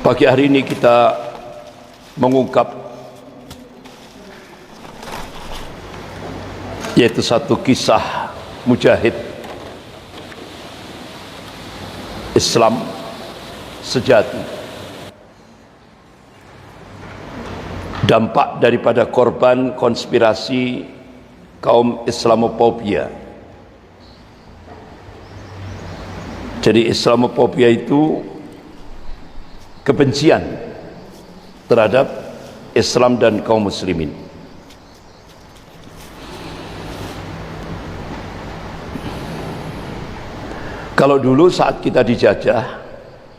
Pagi hari ini kita mengungkap yaitu satu kisah mujahid Islam sejati, dampak daripada korban konspirasi kaum Islamophobia. Jadi Islamophobia itu kebencian terhadap Islam dan kaum muslimin. Kalau dulu saat kita dijajah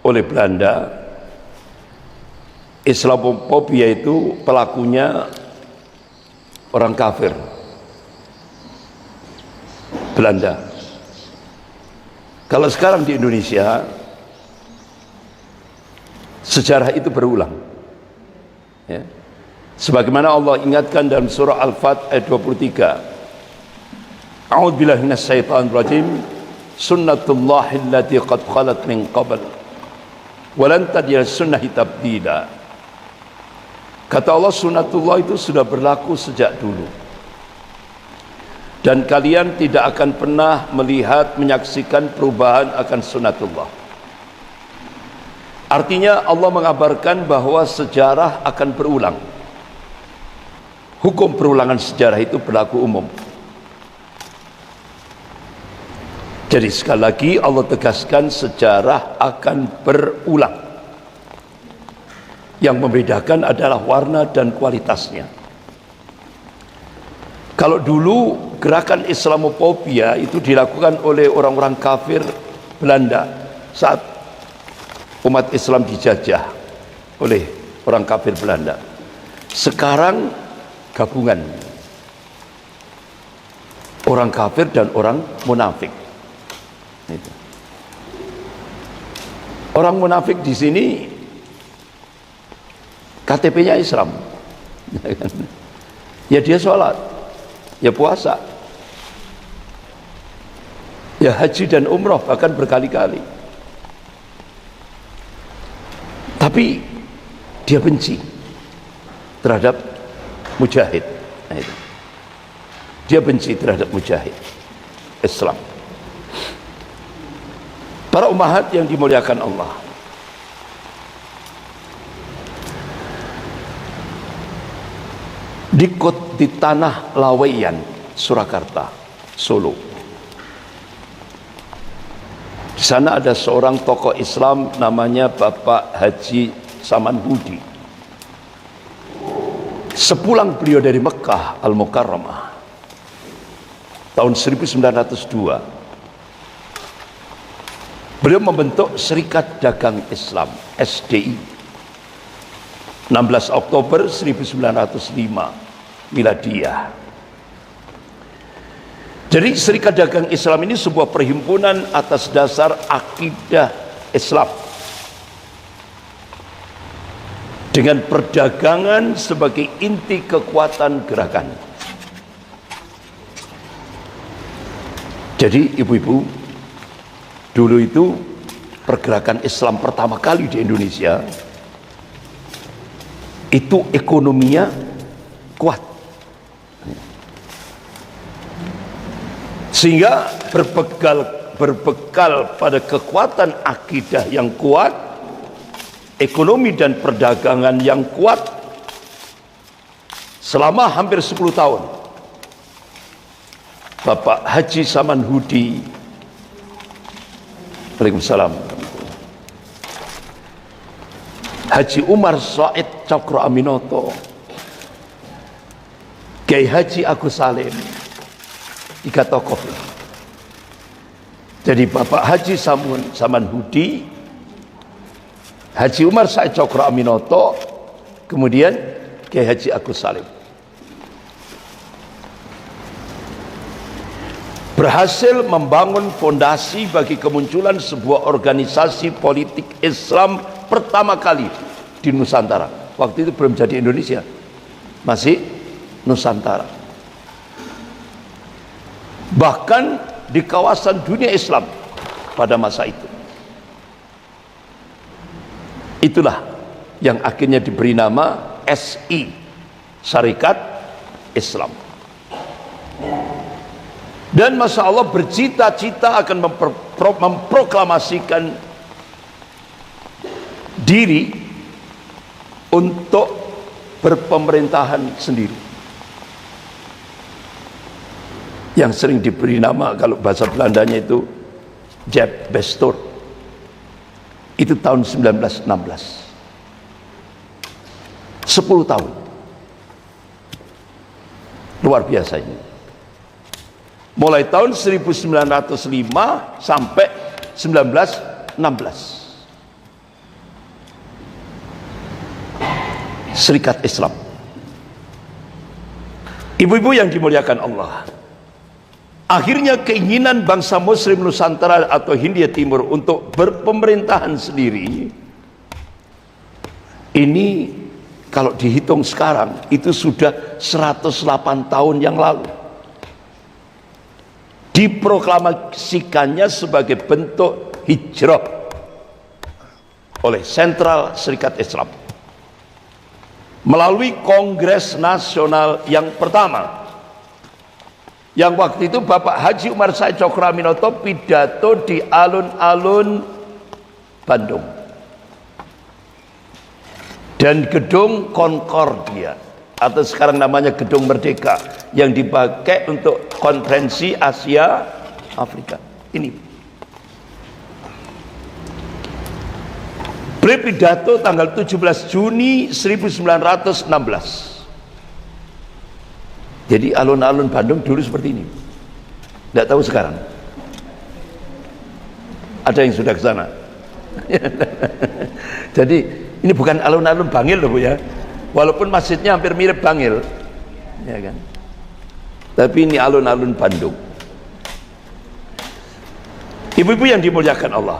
oleh Belanda, Islamophobia itu pelakunya orang kafir Belanda. Kalau sekarang di Indonesia, sejarah itu berulang, ya. Sebagaimana Allah ingatkan dalam surah Al-Fat ayat 23, A'udzubillahi minasyaitonir rajim, sunnatullahi allati qad khalat min qabl wa lan tajida sunnahi tabdila. Kata Allah, sunnatullah itu sudah berlaku sejak dulu, dan kalian tidak akan pernah melihat, menyaksikan perubahan akan sunnatullah. Artinya Allah mengabarkan bahwa sejarah akan berulang. Hukum perulangan sejarah itu berlaku umum. Jadi sekali lagi Allah tegaskan sejarah akan berulang. Yang membedakan adalah warna dan kualitasnya. Kalau dulu gerakan Islamophobia itu dilakukan oleh orang-orang kafir Belanda saat umat Islam dijajah oleh orang kafir Belanda. Sekarang gabungan orang kafir dan orang munafik. Orang munafik di sini KTP-nya Islam, ya dia sholat, ya puasa, ya haji dan umroh bahkan berkali-kali, tapi dia benci terhadap mujahid. Dia benci terhadap mujahid Islam. Para ummahat yang dimuliakan Allah, di tanah Laweyan, Surakarta, Solo. Di sana ada seorang tokoh Islam namanya Bapak Haji Samanhudi. Sepulang beliau dari Mekah Al-Mukarramah tahun 1902, beliau membentuk Serikat Dagang Islam SDI 16 Oktober 1905 Miladiyah. Jadi Serikat Dagang Islam ini sebuah perhimpunan atas dasar akidah Islam, dengan perdagangan sebagai inti kekuatan gerakan. Jadi ibu-ibu, dulu itu pergerakan Islam pertama kali di Indonesia itu ekonominya kuat, sehingga berbekal pada kekuatan akidah yang kuat, ekonomi dan perdagangan yang kuat, selama hampir 10 tahun Bapak Haji Samanhudi, Waalaikumsalam, Haji Umar Said Cokro Aminoto, Kiai Haji Agus Salim, 3 tokoh. Jadi Bapak Haji Samanhudi, Haji Umar Said Cokro Aminoto, kemudian Kiai Haji Agus Salim, berhasil membangun fondasi bagi kemunculan sebuah organisasi politik Islam pertama kali di Nusantara. Waktu itu belum jadi Indonesia, masih Nusantara. Bahkan di kawasan dunia Islam pada masa itu. Itulah yang akhirnya diberi nama SI, Syarikat Islam. Dan Masya Allah bercita-cita akan memproklamasikan diri untuk berpemerintahan sendiri, yang sering diberi nama kalau bahasa Belandanya itu Jeb Bestor. Itu tahun 1916, 10 tahun, luar biasa ini. Mulai tahun 1905 sampai 1916, Serikat Islam. Ibu-ibu yang dimuliakan Allah, akhirnya keinginan bangsa Muslim Nusantara atau Hindia Timur untuk berpemerintahan sendiri ini, kalau dihitung sekarang itu sudah 108 tahun yang lalu. Diproklamasikannya sebagai bentuk hijrah oleh Sentral Serikat Islam melalui Kongres Nasional yang pertama, yang waktu itu Bapak Haji Umar Said Cokroaminoto pidato di alun-alun Bandung dan Gedung Concordia atau sekarang namanya Gedung Merdeka, yang dipakai untuk konferensi Asia Afrika. Ini beliau pidato tanggal 17 Juni 1916. Jadi alun-alun Bandung dulu seperti ini. Tidak tahu sekarang. Ada yang sudah ke sana? Jadi ini bukan alun-alun Bangil loh Bu ya. Walaupun masjidnya hampir mirip Bangil, ya kan? Tapi ini alun-alun Bandung. Ibu-ibu yang dimuliakan Allah,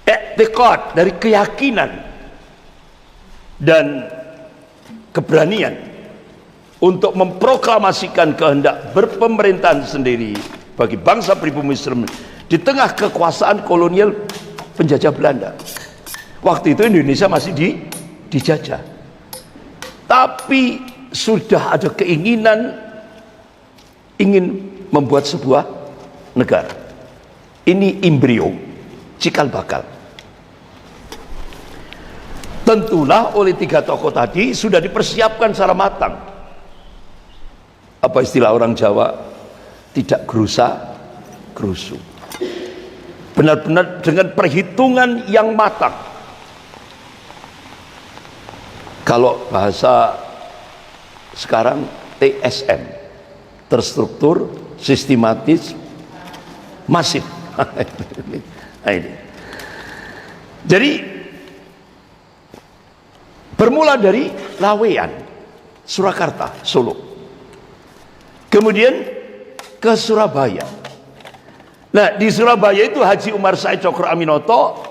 i'tiqad dari keyakinan dan keberanian untuk memproklamasikan kehendak berpemerintahan sendiri bagi bangsa pribumi Muslim di tengah kekuasaan kolonial penjajah Belanda. Waktu itu Indonesia masih dijajah, tapi sudah ada keinginan ingin membuat sebuah negara. Ini embrio, cikal bakal. Tentulah oleh tiga tokoh tadi sudah dipersiapkan secara matang. Apa istilah orang Jawa? Tidak gerusa gerusu. Benar-benar dengan perhitungan yang matang. Kalau bahasa sekarang TSM, terstruktur, sistematis, masif. Nah, ini. Jadi bermula dari Laweyan, Surakarta, Solo, kemudian ke Surabaya. Nah, di Surabaya itu Haji Umar Said Cokroaminoto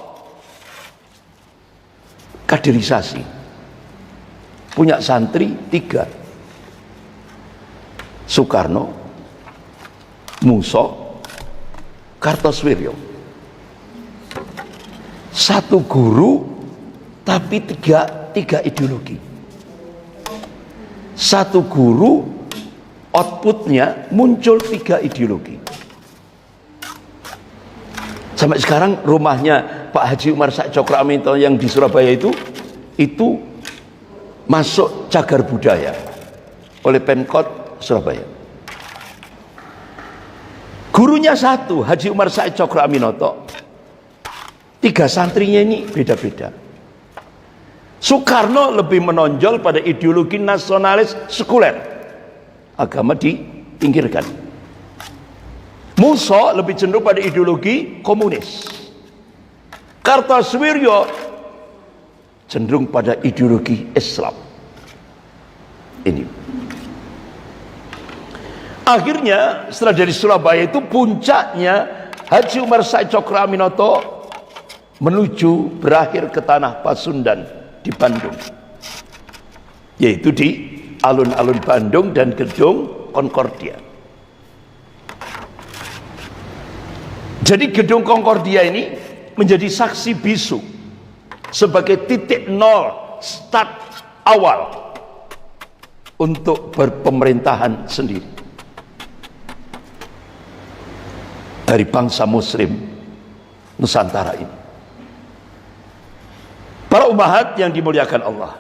kaderisasi, punya santri 3, Soekarno, Muso, Kartosuwiryo. Satu guru tapi tiga ideologi. Satu guru, outputnya muncul 3 ideologi. Sampai sekarang rumahnya Pak Haji Umar Said Cokroaminoto yang di Surabaya itu masuk cagar budaya oleh Pemkot Surabaya. Gurunya satu, Haji Umar Said Cokroaminoto. 3 santrinya ini beda-beda. Soekarno lebih menonjol pada ideologi nasionalis sekuler, agama dipinggirkan. Muso lebih cenderung pada ideologi komunis. Kartosuwiryo cenderung pada ideologi Islam. Ini akhirnya setelah dari Surabaya itu puncaknya Haji Umar Said Cokroaminoto menuju berakhir ke tanah Pasundan di Bandung, yaitu di alun-alun Bandung dan Gedung Concordia. Jadi Gedung Concordia ini menjadi saksi bisu sebagai titik nol, start awal untuk berpemerintahan sendiri dari bangsa muslim Nusantara ini. Para ummahat yang dimuliakan Allah,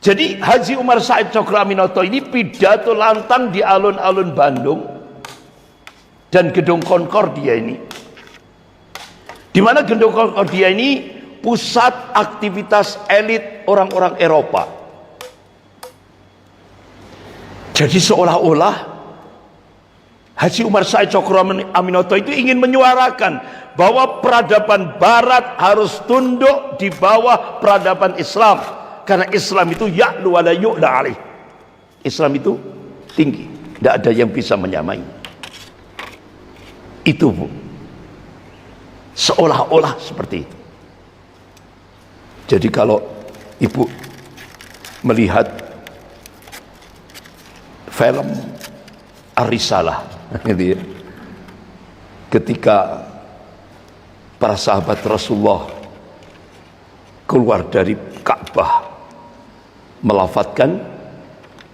jadi Haji Umar Said Cokroaminoto ini pidato lantang di alun-alun Bandung dan Gedung Concordia ini, di mana Gedung Concordia ini pusat aktivitas elit orang-orang Eropa. Jadi seolah-olah Haji Umar Said Cokroaminoto itu ingin menyuarakan bahwa peradaban Barat harus tunduk di bawah peradaban Islam, karena Islam itu ya'lu wa la yu'la alaih. Islam itu tinggi, tidak ada yang bisa menyamai. Itu Bu, seolah-olah seperti itu. Jadi kalau Ibu melihat film Ar-Risalah gitu ya, ketika para sahabat Rasulullah keluar dari Ka'bah melafadzkan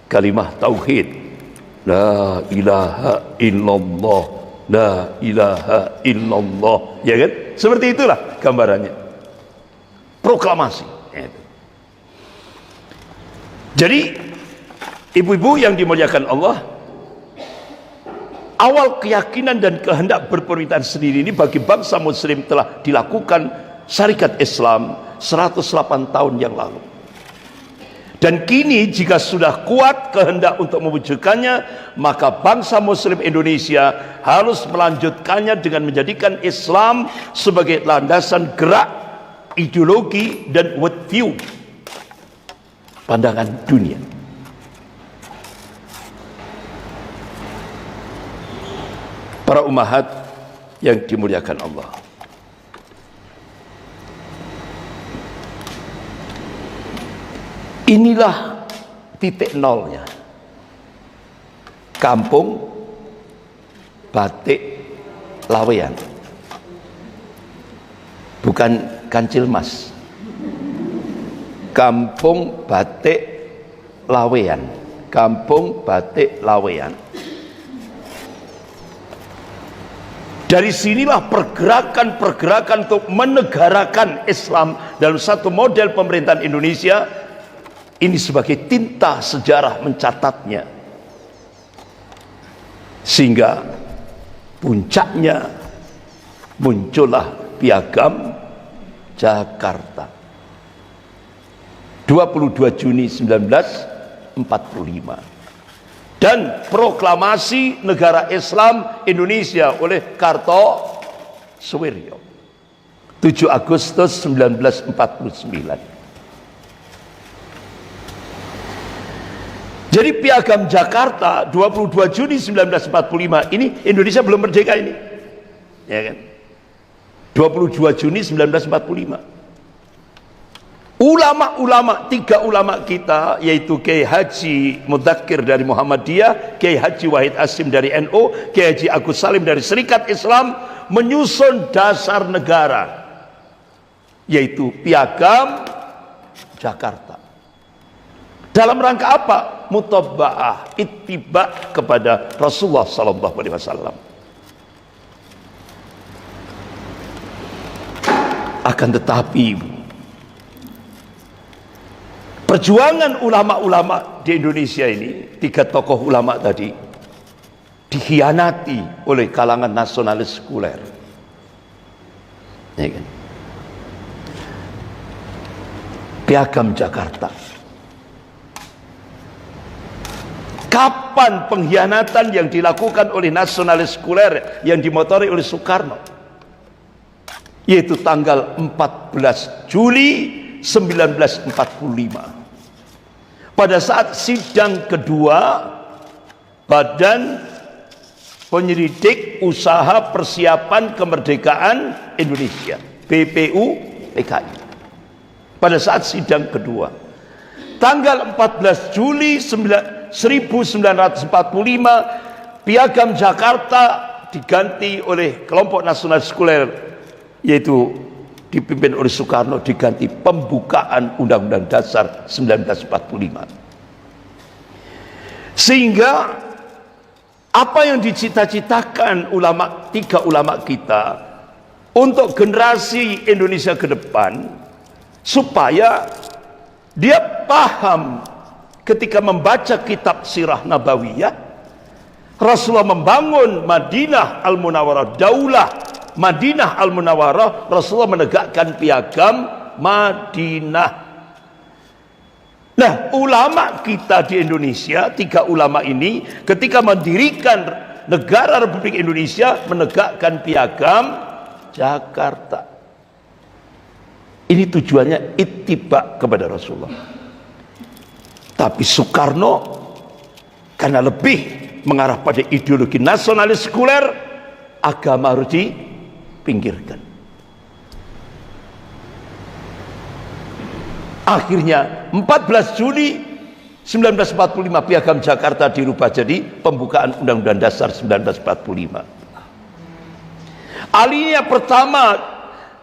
kalimah tauhid, la ilaha illallah, la ilaha illallah, ya kan? Seperti itulah gambarannya, proklamasi. Jadi ibu-ibu yang dimuliakan Allah, awal keyakinan dan kehendak berpemerintahan sendiri ini bagi bangsa muslim telah dilakukan Syarikat Islam 108 tahun yang lalu. Dan kini jika sudah kuat kehendak untuk mewujudkannya, maka bangsa muslim Indonesia harus melanjutkannya dengan menjadikan Islam sebagai landasan gerak, ideologi dan worldview, pandangan dunia. Para ummahat yang dimuliakan Allah, inilah titik nolnya Kampung Batik Laweyan, bukan Kancil Mas. Kampung Batik Laweyan, Kampung Batik Laweyan. Dari sinilah pergerakan-pergerakan untuk menegarakan Islam dalam satu model pemerintahan Indonesia ini sebagai tinta sejarah mencatatnya, sehingga puncaknya muncullah Piagam Jakarta 22 Juni 1945 dan proklamasi negara Islam Indonesia oleh Kartosuwiryo 7 Agustus 1949. Jadi Piagam Jakarta 22 Juni 1945 ini Indonesia belum merdeka ini, ya kan? 22 Juni 1945. Ulama-ulama, 3 ulama kita, yaitu Kiai Haji Mudzakkir dari Muhammadiyah, Kiai Haji Wahid Asim dari NU, Kiai Haji Agus Salim dari Serikat Islam, menyusun dasar negara, yaitu Piagam Jakarta. Dalam rangka apa? Mutaba'ah, ittiba kepada Rasulullah sallallahu alaihi wasallam. Akan tetapi perjuangan ulama-ulama di Indonesia ini, 3 tokoh ulama tadi, dikhianati oleh kalangan nasionalis sekuler, ya kan? Piagam Jakarta, kapan pengkhianatan yang dilakukan oleh nasionalis sekuler yang dimotori oleh Soekarno, yaitu tanggal 14 Juli 1945 pada saat sidang kedua Badan Penyelidik Usaha Persiapan Kemerdekaan Indonesia, BPUPKI. Pada saat sidang kedua tanggal 14 Juli 1945, Piagam Jakarta diganti oleh kelompok nasionalis sekuler, yaitu dipimpin oleh Soekarno diganti pembukaan Undang-Undang Dasar 1945. Sehingga apa yang dicita-citakan tiga ulama kita untuk generasi Indonesia ke depan, supaya dia paham ketika membaca kitab Sirah Nabawiyah, Rasulullah membangun Madinah Al-Munawwarah, Daulah Madinah Al-Munawwarah, Rasulullah menegakkan piagam Madinah. Nah, ulama kita di Indonesia, tiga ulama ini ketika mendirikan negara Republik Indonesia, menegakkan piagam Jakarta. Ini tujuannya ittiba kepada Rasulullah. Tapi Soekarno karena lebih mengarah pada ideologi nasionalis sekuler, agama harus dipinggirkan. Akhirnya 14 Juli 1945 piagam Jakarta dirubah jadi pembukaan Undang-Undang Dasar 1945. Alinea pertama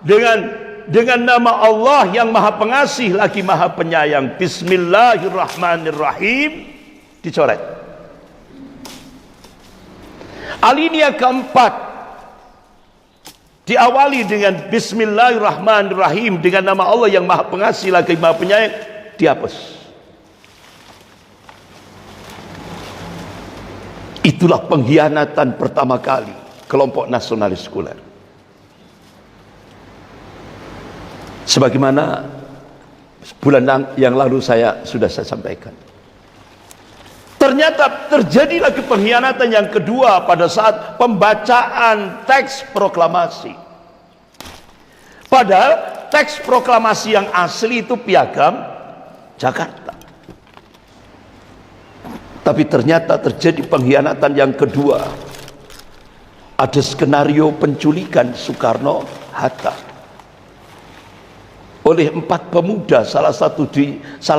dengan nama Allah yang Maha Pengasih lagi Maha Penyayang, Bismillahirrahmanirrahim, dicoret. Alinea keempat diawali dengan Bismillahirrahmanirrahim, dengan nama Allah yang Maha Pengasih lagi Maha Penyayang, dihapus. Itulah pengkhianatan pertama kali kelompok nasionalis sekuler. Sebagaimana bulan yang lalu sudah saya sampaikan, ternyata terjadi lagi pengkhianatan yang kedua pada saat pembacaan teks proklamasi. Padahal teks proklamasi yang asli itu piagam Jakarta. Tapi ternyata terjadi pengkhianatan yang kedua. Ada skenario penculikan Soekarno-Hatta oleh 4 pemuda, salah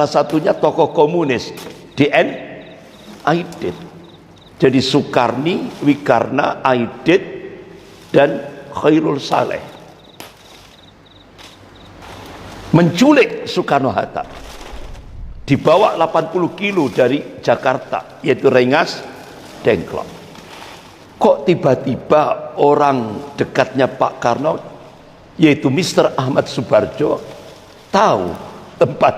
satunya tokoh komunis D.N. Aidit. Jadi Soekarni, Wikarna, Aidit, dan Khairul Saleh menculik Soekarno-Hatta, dibawa 80 kilo dari Jakarta, yaitu Rengas Dengklok. Kok tiba-tiba orang dekatnya Pak Karno, yaitu Mr. Ahmad Subarjo, tahu tempat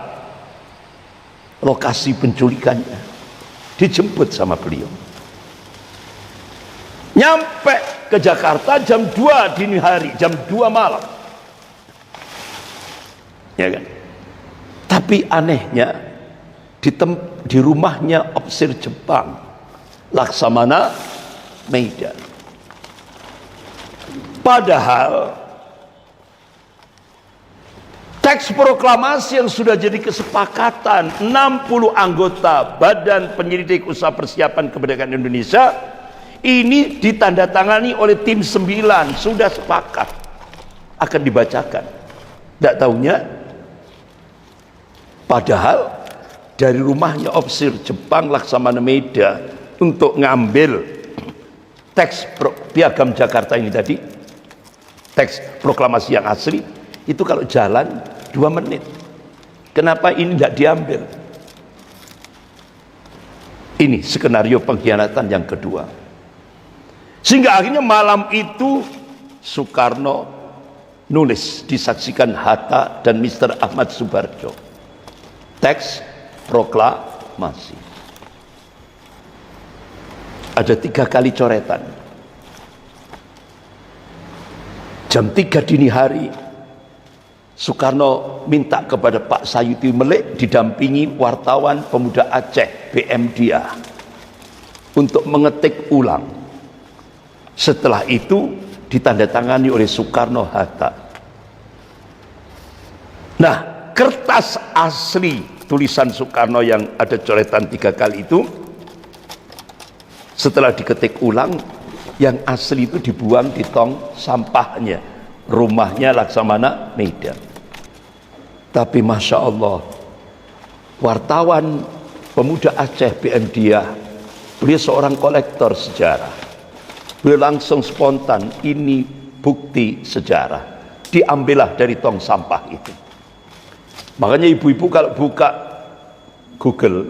lokasi penculikannya, dijemput sama beliau, nyampe ke Jakarta jam 2 dini hari, jam 2 malam, ya kan? Tapi anehnya di rumahnya Opsir Jepang Laksamana Meida. Padahal teks proklamasi yang sudah jadi kesepakatan 60 anggota Badan Penyelidik Usaha Persiapan Kemerdekaan Indonesia ini ditandatangani oleh tim 9, sudah sepakat akan dibacakan. Tidak tahunya, padahal dari rumahnya Opsir Jepang Laksamana Meida untuk ngambil teks piagam Jakarta ini tadi, teks proklamasi yang asli, itu kalau jalan 2 menit. Kenapa ini tidak diambil? Ini skenario pengkhianatan yang kedua. Sehingga akhirnya malam itu Soekarno nulis, disaksikan Hatta dan Mr. Ahmad Subarjo, teks proklamasi. Ada 3 kali coretan. Jam 3 dini hari Soekarno minta kepada Pak Sayuti Melik didampingi wartawan pemuda Aceh BM Dia untuk mengetik ulang. Setelah itu ditandatangani oleh Soekarno-Hatta. Nah, kertas asli tulisan Soekarno yang ada coretan 3 kali itu, setelah diketik ulang, yang asli itu dibuang di tong sampahnya rumahnya Laksamana Meida. Tapi Masya Allah, wartawan pemuda Aceh BM Dia, beliau seorang kolektor sejarah, beliau langsung spontan, ini bukti sejarah. diambillah dari tong sampah itu. Makanya ibu-ibu kalau buka Google,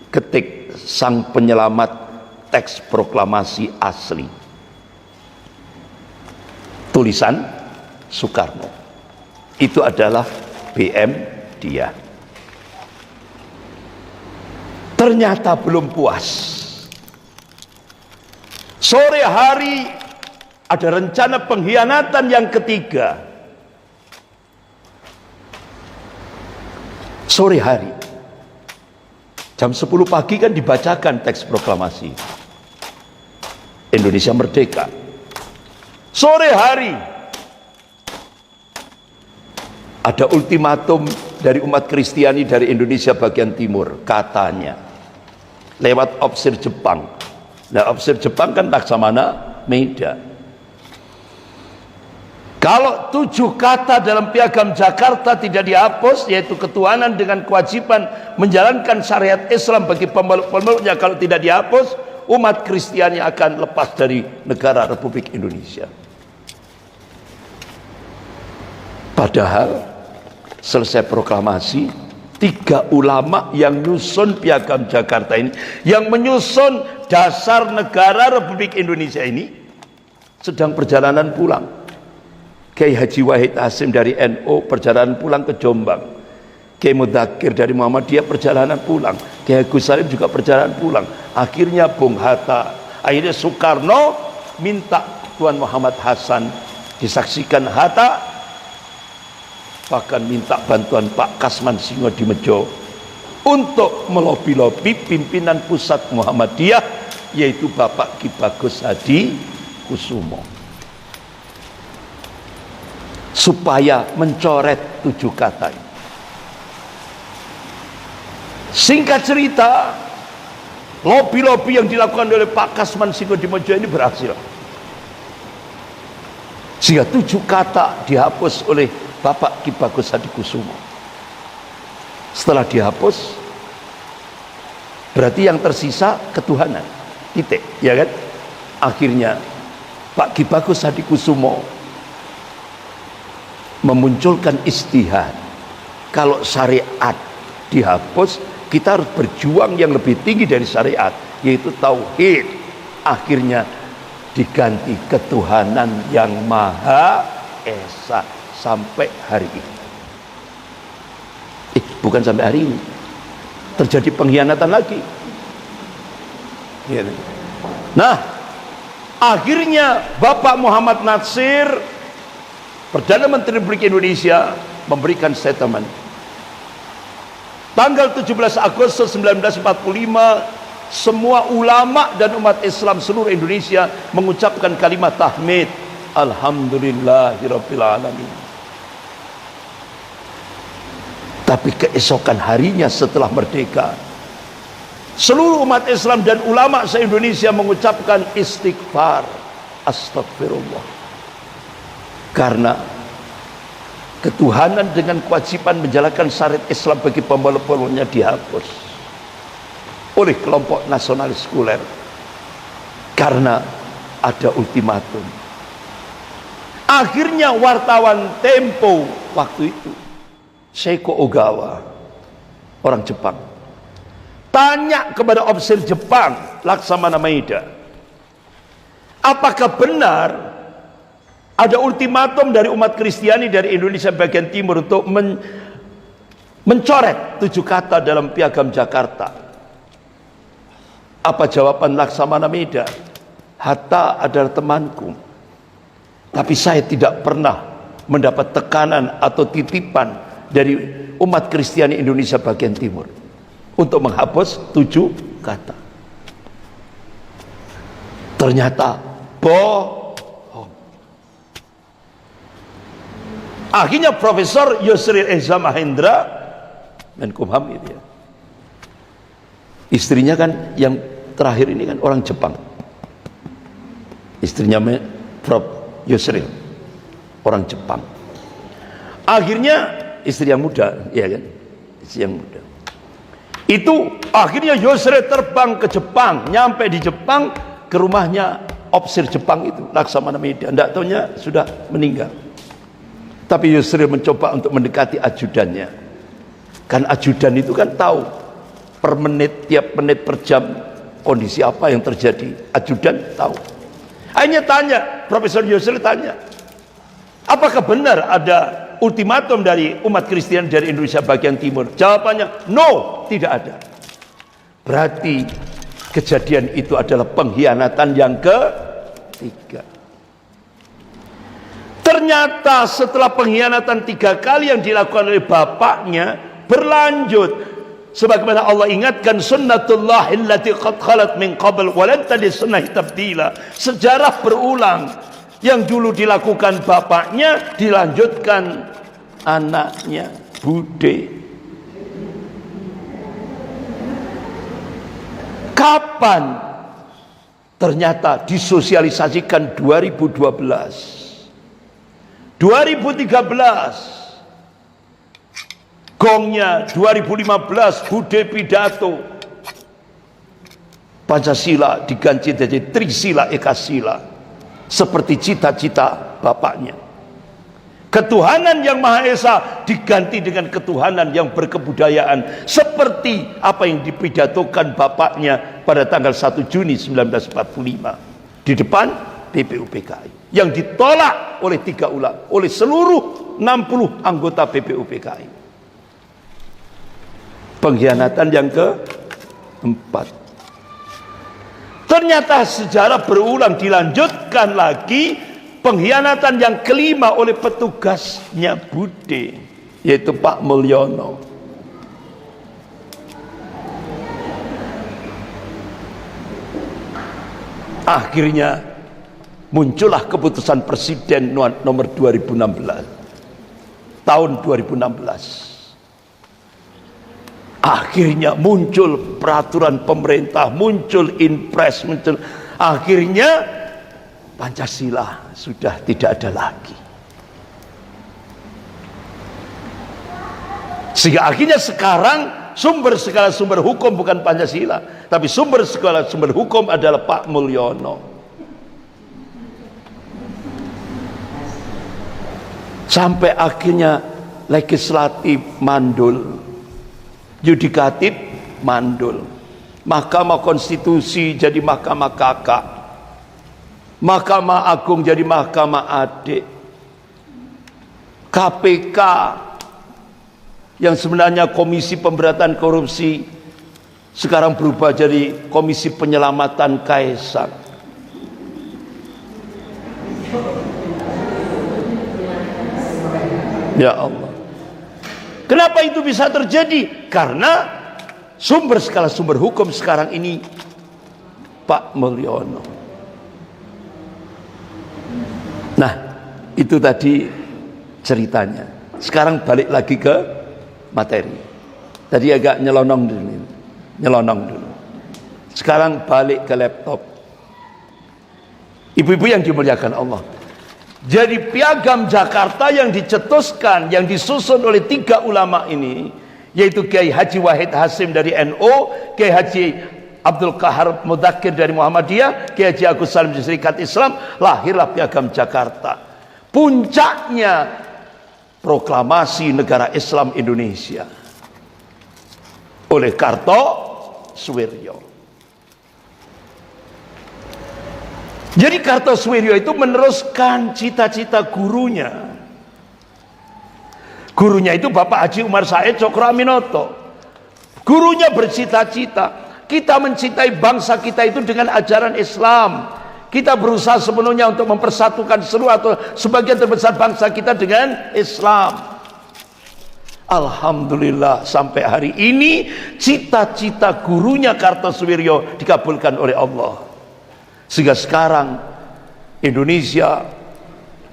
ketik Sang Penyelamat teks proklamasi asli, tulisan Soekarno, itu adalah BM dia. Ternyata belum puas. Sore hari ada rencana pengkhianatan yang ketiga. Sore hari jam 10 pagi kan dibacakan teks proklamasi Indonesia Merdeka. Sore hari ada ultimatum dari umat Kristiani dari Indonesia bagian timur, katanya lewat opsir Jepang. Nah, opsir Jepang kan Laksamana Meida. Kalau 7 kata dalam Piagam Jakarta tidak dihapus, yaitu ketuhanan dengan kewajiban menjalankan syariat Islam bagi pemeluk-pemeluknya, kalau tidak dihapus, umat Kristiani akan lepas dari negara Republik Indonesia. Padahal selesai proklamasi, 3 ulama yang nyusun Piagam Jakarta ini, yang menyusun dasar negara Republik Indonesia ini, sedang perjalanan pulang. Kiai Haji Wahid Hasim dari NU perjalanan pulang ke Jombang. Kiai Mudakir dari Muhammadiyah perjalanan pulang. Kiai Agus Salim juga perjalanan pulang. Akhirnya Bung Hatta, akhirnya Soekarno minta Tuan Muhammad Hasan disaksikan Hatta, bahkan minta bantuan Pak Kasman Singodimedjo untuk melobi-lobi pimpinan pusat Muhammadiyah, yaitu Bapak Ki Bagus Hadi Kusumo, supaya mencoret 7 kata ini. Singkat cerita, lobi-lobi yang dilakukan oleh Pak Kasman Singodimedjo ini berhasil, sehingga 7 kata dihapus oleh Bapak Ki Bagus Hadi Kusumo. Setelah dihapus, berarti yang tersisa ketuhanan, titik, ya kan? Akhirnya Pak Ki Bagus Hadi Kusumo memunculkan istihad, kalau syariat dihapus, kita harus berjuang yang lebih tinggi dari syariat, yaitu tauhid. Akhirnya diganti ketuhanan yang Maha Esa sampai hari ini. Bukan sampai hari ini, terjadi pengkhianatan lagi. Nah, akhirnya Bapak Muhammad Natsir, Perdana Menteri Republik Indonesia, memberikan statement. Tanggal 17 Agustus 1945, semua ulama dan umat Islam seluruh Indonesia mengucapkan kalimat tahmid, alhamdulillahirabbil alamin. Tapi keesokan harinya setelah merdeka, seluruh umat Islam dan ulama se-Indonesia mengucapkan istighfar, astagfirullah. Karena ketuhanan dengan kewajiban menjalankan syariat Islam bagi pemeluk-pemeluknya dihapus oleh kelompok nasionalis sekuler karena ada ultimatum. Akhirnya wartawan Tempo waktu itu, Seiko Ogawa, orang Jepang, tanya kepada opsir Jepang Laksamana Maeda, apakah benar ada ultimatum dari umat Kristiani dari Indonesia bagian timur untuk mencoret 7 kata dalam Piagam Jakarta? Apa jawaban Laksamana Maeda? Hatta adalah temanku, tapi saya tidak pernah mendapat tekanan atau titipan dari umat Kristiani Indonesia bagian timur untuk menghapus 7 kata. Ternyata bohong. Akhirnya Profesor Yusril Eza Mahendra, Menkumham itu ya, istrinya kan yang terakhir ini kan orang Jepang, istrinya Prof Yusril orang Jepang. Akhirnya istri yang muda, ya kan, istri yang muda itu, akhirnya Yusril terbang ke Jepang, nyampe di Jepang ke rumahnya opsir Jepang itu Laksamana Maeda, tidak taunya sudah meninggal. Tapi Yusril mencoba untuk mendekati ajudannya. Kan ajudan itu kan tahu per menit, tiap menit, per jam kondisi apa yang terjadi. Ajudan tahu. Akhirnya tanya, Profesor Yusril tanya, apakah benar ada ultimatum dari umat Kristen dari Indonesia bagian timur? Jawabannya, no, tidak ada. Berarti kejadian itu adalah pengkhianatan yang ketiga. Ternyata setelah pengkhianatan 3 kali yang dilakukan oleh bapaknya, berlanjut. Sebagaimana Allah ingatkan, sunnatullah allati qad khalat min qabl wa lan tajid sunnah tabdila. Sejarah berulang. Yang dulu dilakukan bapaknya, dilanjutkan anaknya, Bude. Kapan? Ternyata disosialisasikan 2012. 2013 gongnya, 2015 Bude pidato, Pancasila diganti jadi Trisila Ekasila seperti cita-cita bapaknya. Ketuhanan yang Maha Esa diganti dengan ketuhanan yang berkebudayaan seperti apa yang dipidatokan bapaknya pada tanggal 1 Juni 1945 di depan BPUPKI, yang ditolak oleh 3 ulama, oleh seluruh 60 anggota BPUPKI. Pengkhianatan yang keempat. Ternyata sejarah berulang, dilanjutkan lagi pengkhianatan yang kelima oleh petugasnya Bude, yaitu Pak Mulyono. Akhirnya muncullah keputusan Presiden nomor 2016 tahun 2016. Akhirnya muncul peraturan pemerintah, muncul Inpres, muncul. Akhirnya Pancasila sudah tidak ada lagi. Sehingga akhirnya sekarang segala sumber hukum bukan Pancasila, tapi segala sumber hukum adalah Pak Mulyono. Sampai akhirnya legislatif mandul, yudikatif mandul, Mahkamah Konstitusi jadi mahkamah kakak, Mahkamah Agung jadi mahkamah adik, KPK yang sebenarnya Komisi Pemberantasan Korupsi sekarang berubah jadi Komisi Penyelamatan Kaisang. Ya Allah, kenapa itu bisa terjadi? Karena segala sumber hukum sekarang ini Pak Mulyono. Nah, itu tadi ceritanya. Sekarang balik lagi ke materi. Tadi agak nyelonong dulu. Sekarang balik ke laptop. Ibu-ibu yang dimuliakan Allah, jadi piagam Jakarta yang dicetuskan, yang disusun oleh 3 ulama ini, yaitu Kiai Haji Wahid Hasim dari NU, Kiai Haji Abdul Qahar Mudakir dari Muhammadiyah, Kiai Haji Agus Salim dari Serikat Islam, lahirlah piagam Jakarta. Puncaknya proklamasi negara Islam Indonesia oleh Kartosuwiryo. Jadi Kartosuwiryo itu meneruskan cita-cita gurunya. Gurunya itu Bapak Haji Umar Said Cokroaminoto. Gurunya bercita-cita kita mencintai bangsa kita itu dengan ajaran Islam. Kita berusaha sepenuhnya untuk mempersatukan seluruh atau sebagian terbesar bangsa kita dengan Islam. Alhamdulillah sampai hari ini cita-cita gurunya Kartosuwiryo dikabulkan oleh Allah. Sehingga sekarang Indonesia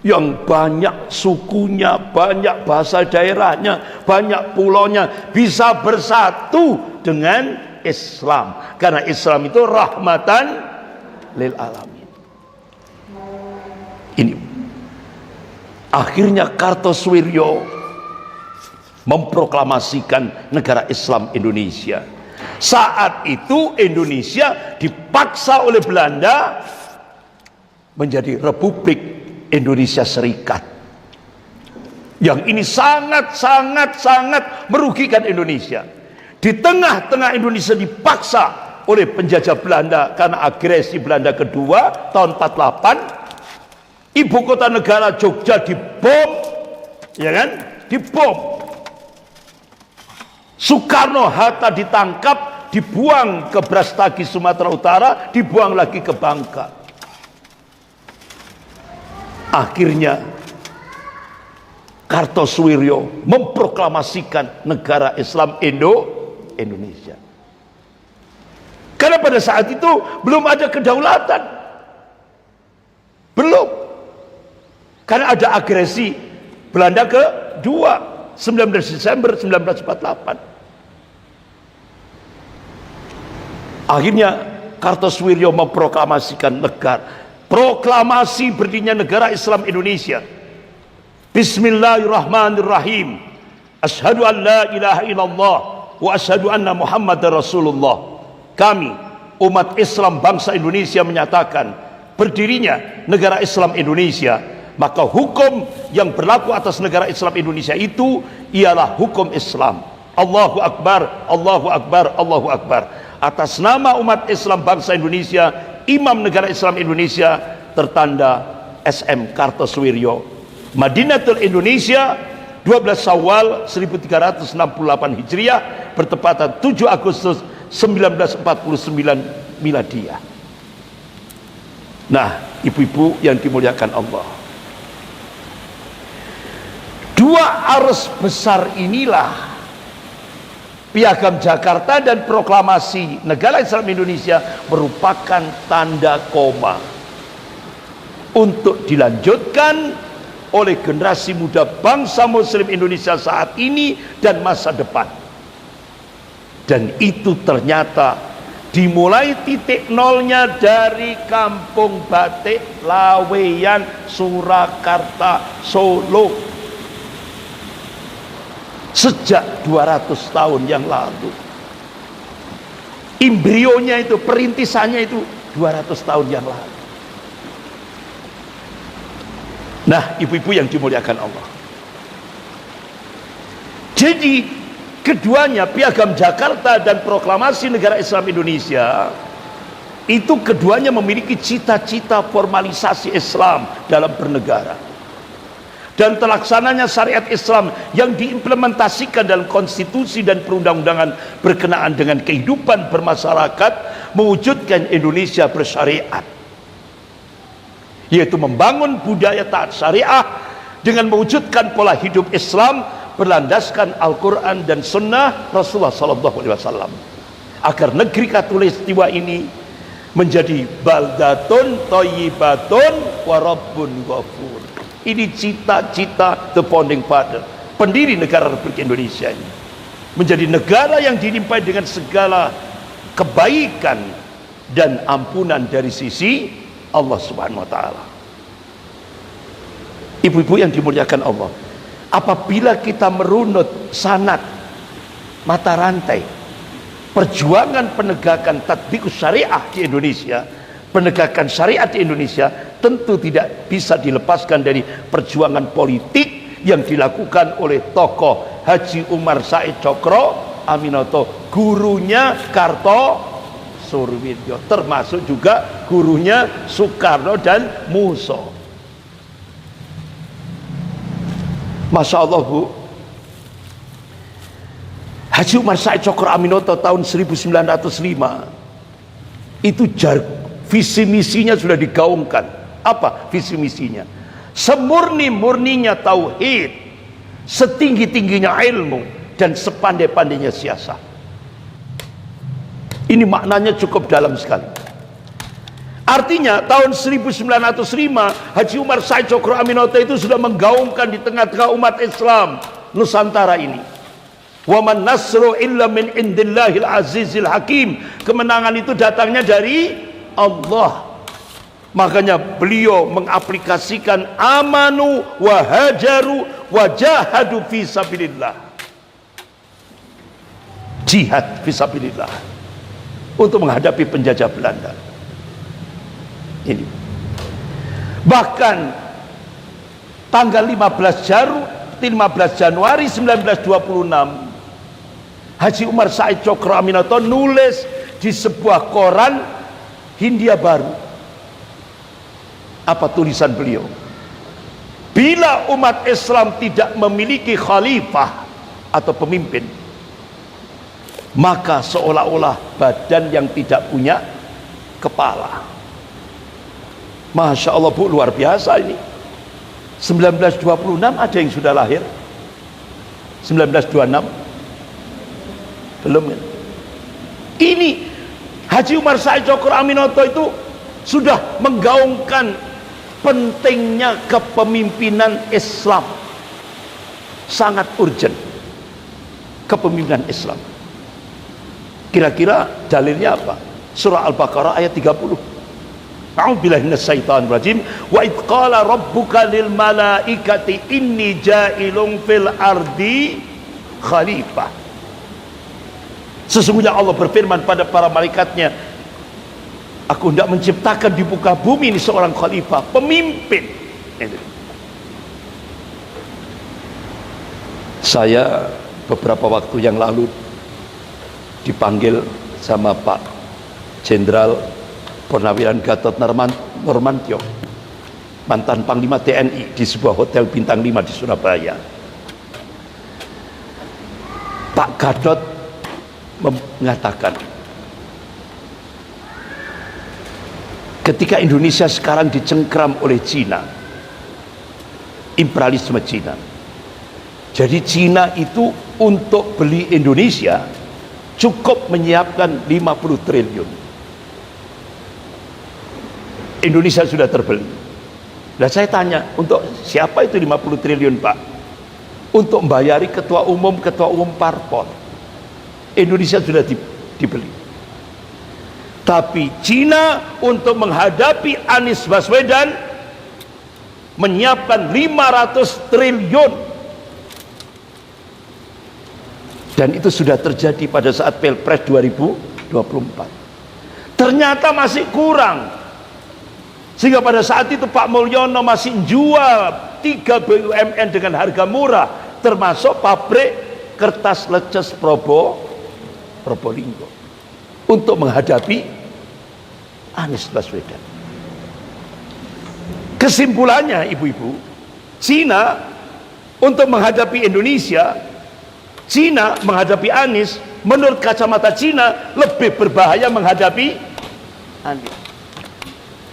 yang banyak sukunya, banyak bahasa daerahnya, banyak pulaunya bisa bersatu dengan Islam. Karena Islam itu rahmatan lil alamin. Ini akhirnya Kartosuwiryo memproklamasikan negara Islam Indonesia. Saat itu Indonesia dipaksa oleh Belanda menjadi Republik Indonesia Serikat. Yang ini sangat merugikan Indonesia. Di tengah-tengah Indonesia dipaksa oleh penjajah Belanda karena agresi Belanda kedua tahun 48. Ibu kota negara Jogja dibom, ya kan? Dibom. Soekarno-Hatta ditangkap, dibuang ke Brastagi Sumatera Utara, dibuang lagi ke Bangka. Akhirnya Kartosuwiryo memproklamasikan negara Islam Indonesia. Karena pada saat itu belum ada kedaulatan. Belum. Karena ada agresi Belanda kedua 19 Desember 1948. Akhirnya Kartosuwiryo memproklamasikan proklamasi berdirinya negara Islam Indonesia. Bismillahirrahmanirrahim. Asyhadu an la ilaha illallah wa asyhadu anna Muhammadar Rasulullah. Kami umat Islam bangsa Indonesia menyatakan berdirinya negara Islam Indonesia, maka hukum yang berlaku atas negara Islam Indonesia itu ialah hukum Islam. Allahu Akbar, Allahu Akbar, Allahu Akbar. Atas nama umat Islam bangsa Indonesia, Imam Negara Islam Indonesia tertanda SM Kartosuwiryo. Madinatul Indonesia 12 Syawal 1368 Hijriah bertepatan 7 Agustus 1949 Miladiah. Nah, ibu-ibu yang dimuliakan Allah, dua arus besar inilah Piagam Jakarta dan proklamasi negara Islam Indonesia merupakan tanda koma untuk dilanjutkan oleh generasi muda bangsa Muslim Indonesia saat ini dan masa depan. Dan itu ternyata dimulai titik nolnya dari Kampung Batik Laweyan, Surakarta, Solo, sejak 200 tahun yang lalu. Embrionya itu, perintisannya itu 200 tahun yang lalu. Nah, ibu-ibu yang dimuliakan Allah, jadi keduanya, Piagam Jakarta dan proklamasi negara Islam Indonesia, itu keduanya memiliki cita-cita formalisasi Islam dalam bernegara dan terlaksananya syariat Islam yang diimplementasikan dalam konstitusi dan perundang-undangan berkenaan dengan kehidupan bermasyarakat, mewujudkan Indonesia bersyariat, yaitu membangun budaya taat syariah dengan mewujudkan pola hidup Islam berlandaskan Al-Quran dan Sunnah Rasulullah SAW, agar negeri Katulistiwa ini menjadi baldatun thayyibatun wa rabbun ghafur. Ini cita-cita the founding father, pendiri negara Republik Indonesia ini, menjadi negara yang dilimpahi dengan segala kebaikan dan ampunan dari sisi Allah Subhanahu wa taala. Ibu-ibu yang dimuliakan Allah, apabila kita merunut sanad mata rantai perjuangan penegakan tatbikus syariah di Indonesia, penegakan syariat di Indonesia tentu tidak bisa dilepaskan dari perjuangan politik yang dilakukan oleh tokoh Haji Umar Said Cokro Aminoto, gurunya Kartosuwiryo, termasuk juga gurunya Soekarno dan Muso. Masya Allah, Bu, Haji Umar Said Cokro Aminoto tahun 1905 itu visi misinya sudah digaungkan. Apa visi misinya? Semurni-murninya tauhid, setinggi-tingginya ilmu, dan sepandai-pandainya siasat. Ini maknanya cukup dalam sekali. Artinya tahun 1905 Haji Umar Said Cokro Aminoto itu sudah menggaungkan di tengah-tengah umat Islam Nusantara ini, wa man nasru illa min indillahil azizil hakim. Kemenangan itu datangnya dari Allah. Makanya beliau mengaplikasikan amanu wa hajaru wa jahadu fi sabilillah, jihad fi sabilillah, untuk menghadapi penjajah Belanda ini. Bahkan tanggal 15 15 Januari 1926 Haji Umar Said Cokroaminoto nulis di sebuah koran Hindia Baru. Apa tulisan beliau? Bila umat Islam tidak memiliki khalifah atau pemimpin, maka seolah-olah badan yang tidak punya kepala. Masya Allah Bu, luar biasa ini. 1926 ada yang sudah lahir. 1926 belum. Ini Haji Umar Said Cokroaminoto itu sudah menggaungkan pentingnya kepemimpinan Islam. Sangat urgent kepemimpinan Islam. Kira-kira dalilnya apa? Surah Al-Baqarah ayat 30. A'udzubillahi minasyaitonir rajim. Wa idz qala rabbuka lil malaikati inni ja'ilun fil ardi khalifah. Sesungguhnya Allah berfirman pada para malaikatnya, aku hendak menciptakan di muka bumi ini seorang khalifah, pemimpin. Saya beberapa waktu yang lalu dipanggil sama Pak Jenderal Purnawiran Gatot Nurmantyo, mantan Panglima TNI, di sebuah hotel bintang 5 di Surabaya. Pak Gatot mengatakan, ketika Indonesia sekarang dicengkram oleh Cina, imperialisme Cina, jadi Cina itu untuk beli Indonesia cukup menyiapkan 50 triliun. Indonesia sudah terbeli. Dan saya tanya, untuk siapa itu 50 triliun Pak? Untuk membayari ketua umum parpol. Indonesia sudah dibeli. Tapi Cina untuk menghadapi Anies Baswedan menyiapkan 500 triliun. Dan itu sudah terjadi pada saat Pilpres 2024. Ternyata masih kurang. Sehingga pada saat itu Pak Mulyono masih jual 3 BUMN dengan harga murah, termasuk pabrik kertas leces Probolinggo, untuk menghadapi Anies Baswedan. Kesimpulannya ibu-ibu, Cina untuk menghadapi Indonesia, Cina menghadapi Anies, menurut kacamata Cina lebih berbahaya menghadapi Anies.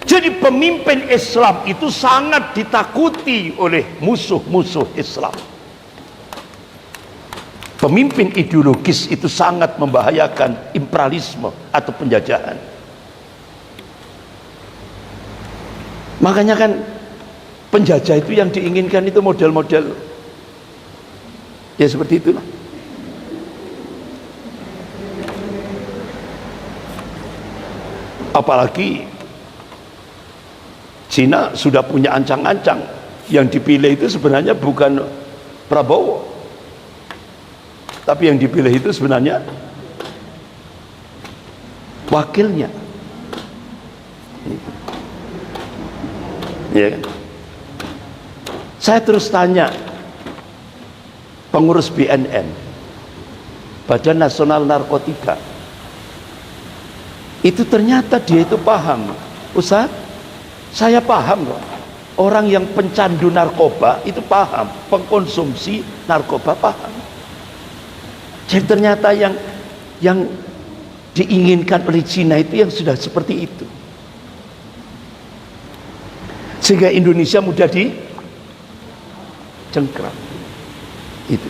Jadi pemimpin Islam itu sangat ditakuti oleh musuh-musuh Islam. Pemimpin ideologis itu sangat membahayakan imperialisme atau penjajahan. Makanya kan penjajah itu yang diinginkan itu model-model ya seperti itulah. Apalagi Cina sudah punya ancang-ancang, yang dipilih itu sebenarnya bukan Prabowo, tapi yang dipilih itu sebenarnya wakilnya. Ya kan? Saya terus tanya pengurus BNN, Badan Nasional Narkotika, itu ternyata dia itu paham. Ustaz, saya paham loh, orang yang pencandu narkoba itu paham, pengkonsumsi narkoba paham. Jadi ternyata yang diinginkan oleh Cina itu yang sudah seperti itu, sehingga Indonesia mudah dicengkram. Itu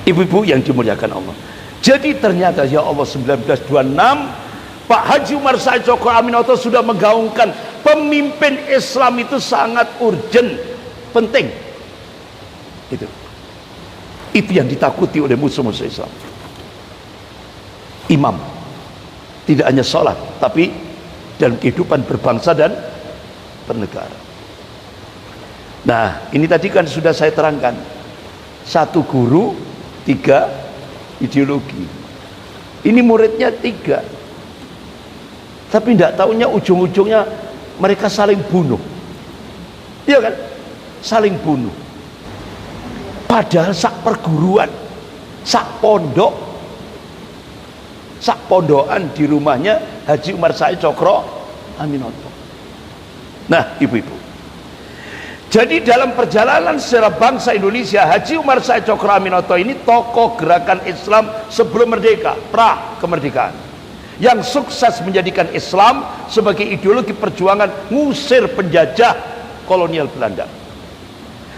ibu-ibu yang dimuliakan Allah. Jadi ternyata ya Allah, 1926 Pak Haji Umar Said Cokroaminoto sudah menggaungkan pemimpin Islam itu sangat urgent, penting. Itu yang ditakuti oleh musuh-musuh Islam. Imam tidak hanya sholat, tapi dalam kehidupan berbangsa dan bernegara. Nah, ini tadi kan sudah saya terangkan, 1 guru 3 ideologi. Ini muridnya 3, tapi tidak tahunya ujung-ujungnya mereka saling bunuh. Iya kan? saling bunuh. Padahal sak perguruan, sak pondok, sak pondokan di rumahnya Haji Umar Said Cokro Aminoto. Nah, ibu-ibu, jadi dalam perjalanan sejarah bangsa Indonesia, Haji Umar Said Cokro Aminoto ini tokoh gerakan Islam sebelum merdeka, pra kemerdekaan, yang sukses menjadikan Islam sebagai ideologi perjuangan ngusir penjajah kolonial Belanda.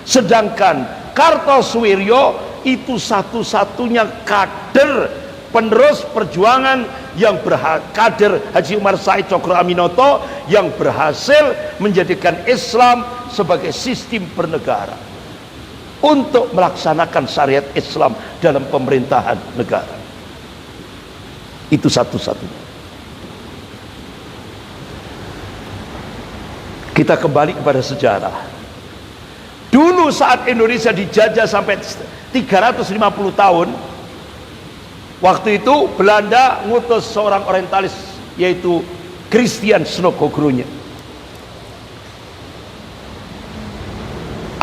Sedangkan Kartosuwiryo itu satu-satunya kader penerus perjuangan yang kader Haji Umar Said Cokro Aminoto yang berhasil menjadikan Islam sebagai sistem bernegara untuk melaksanakan syariat Islam dalam pemerintahan negara. Itu satu-satunya. Kita kembali kepada sejarah. Dulu saat Indonesia dijajah sampai 350 tahun, waktu itu Belanda ngutus seorang orientalis, yaitu Christian Snokogrunya.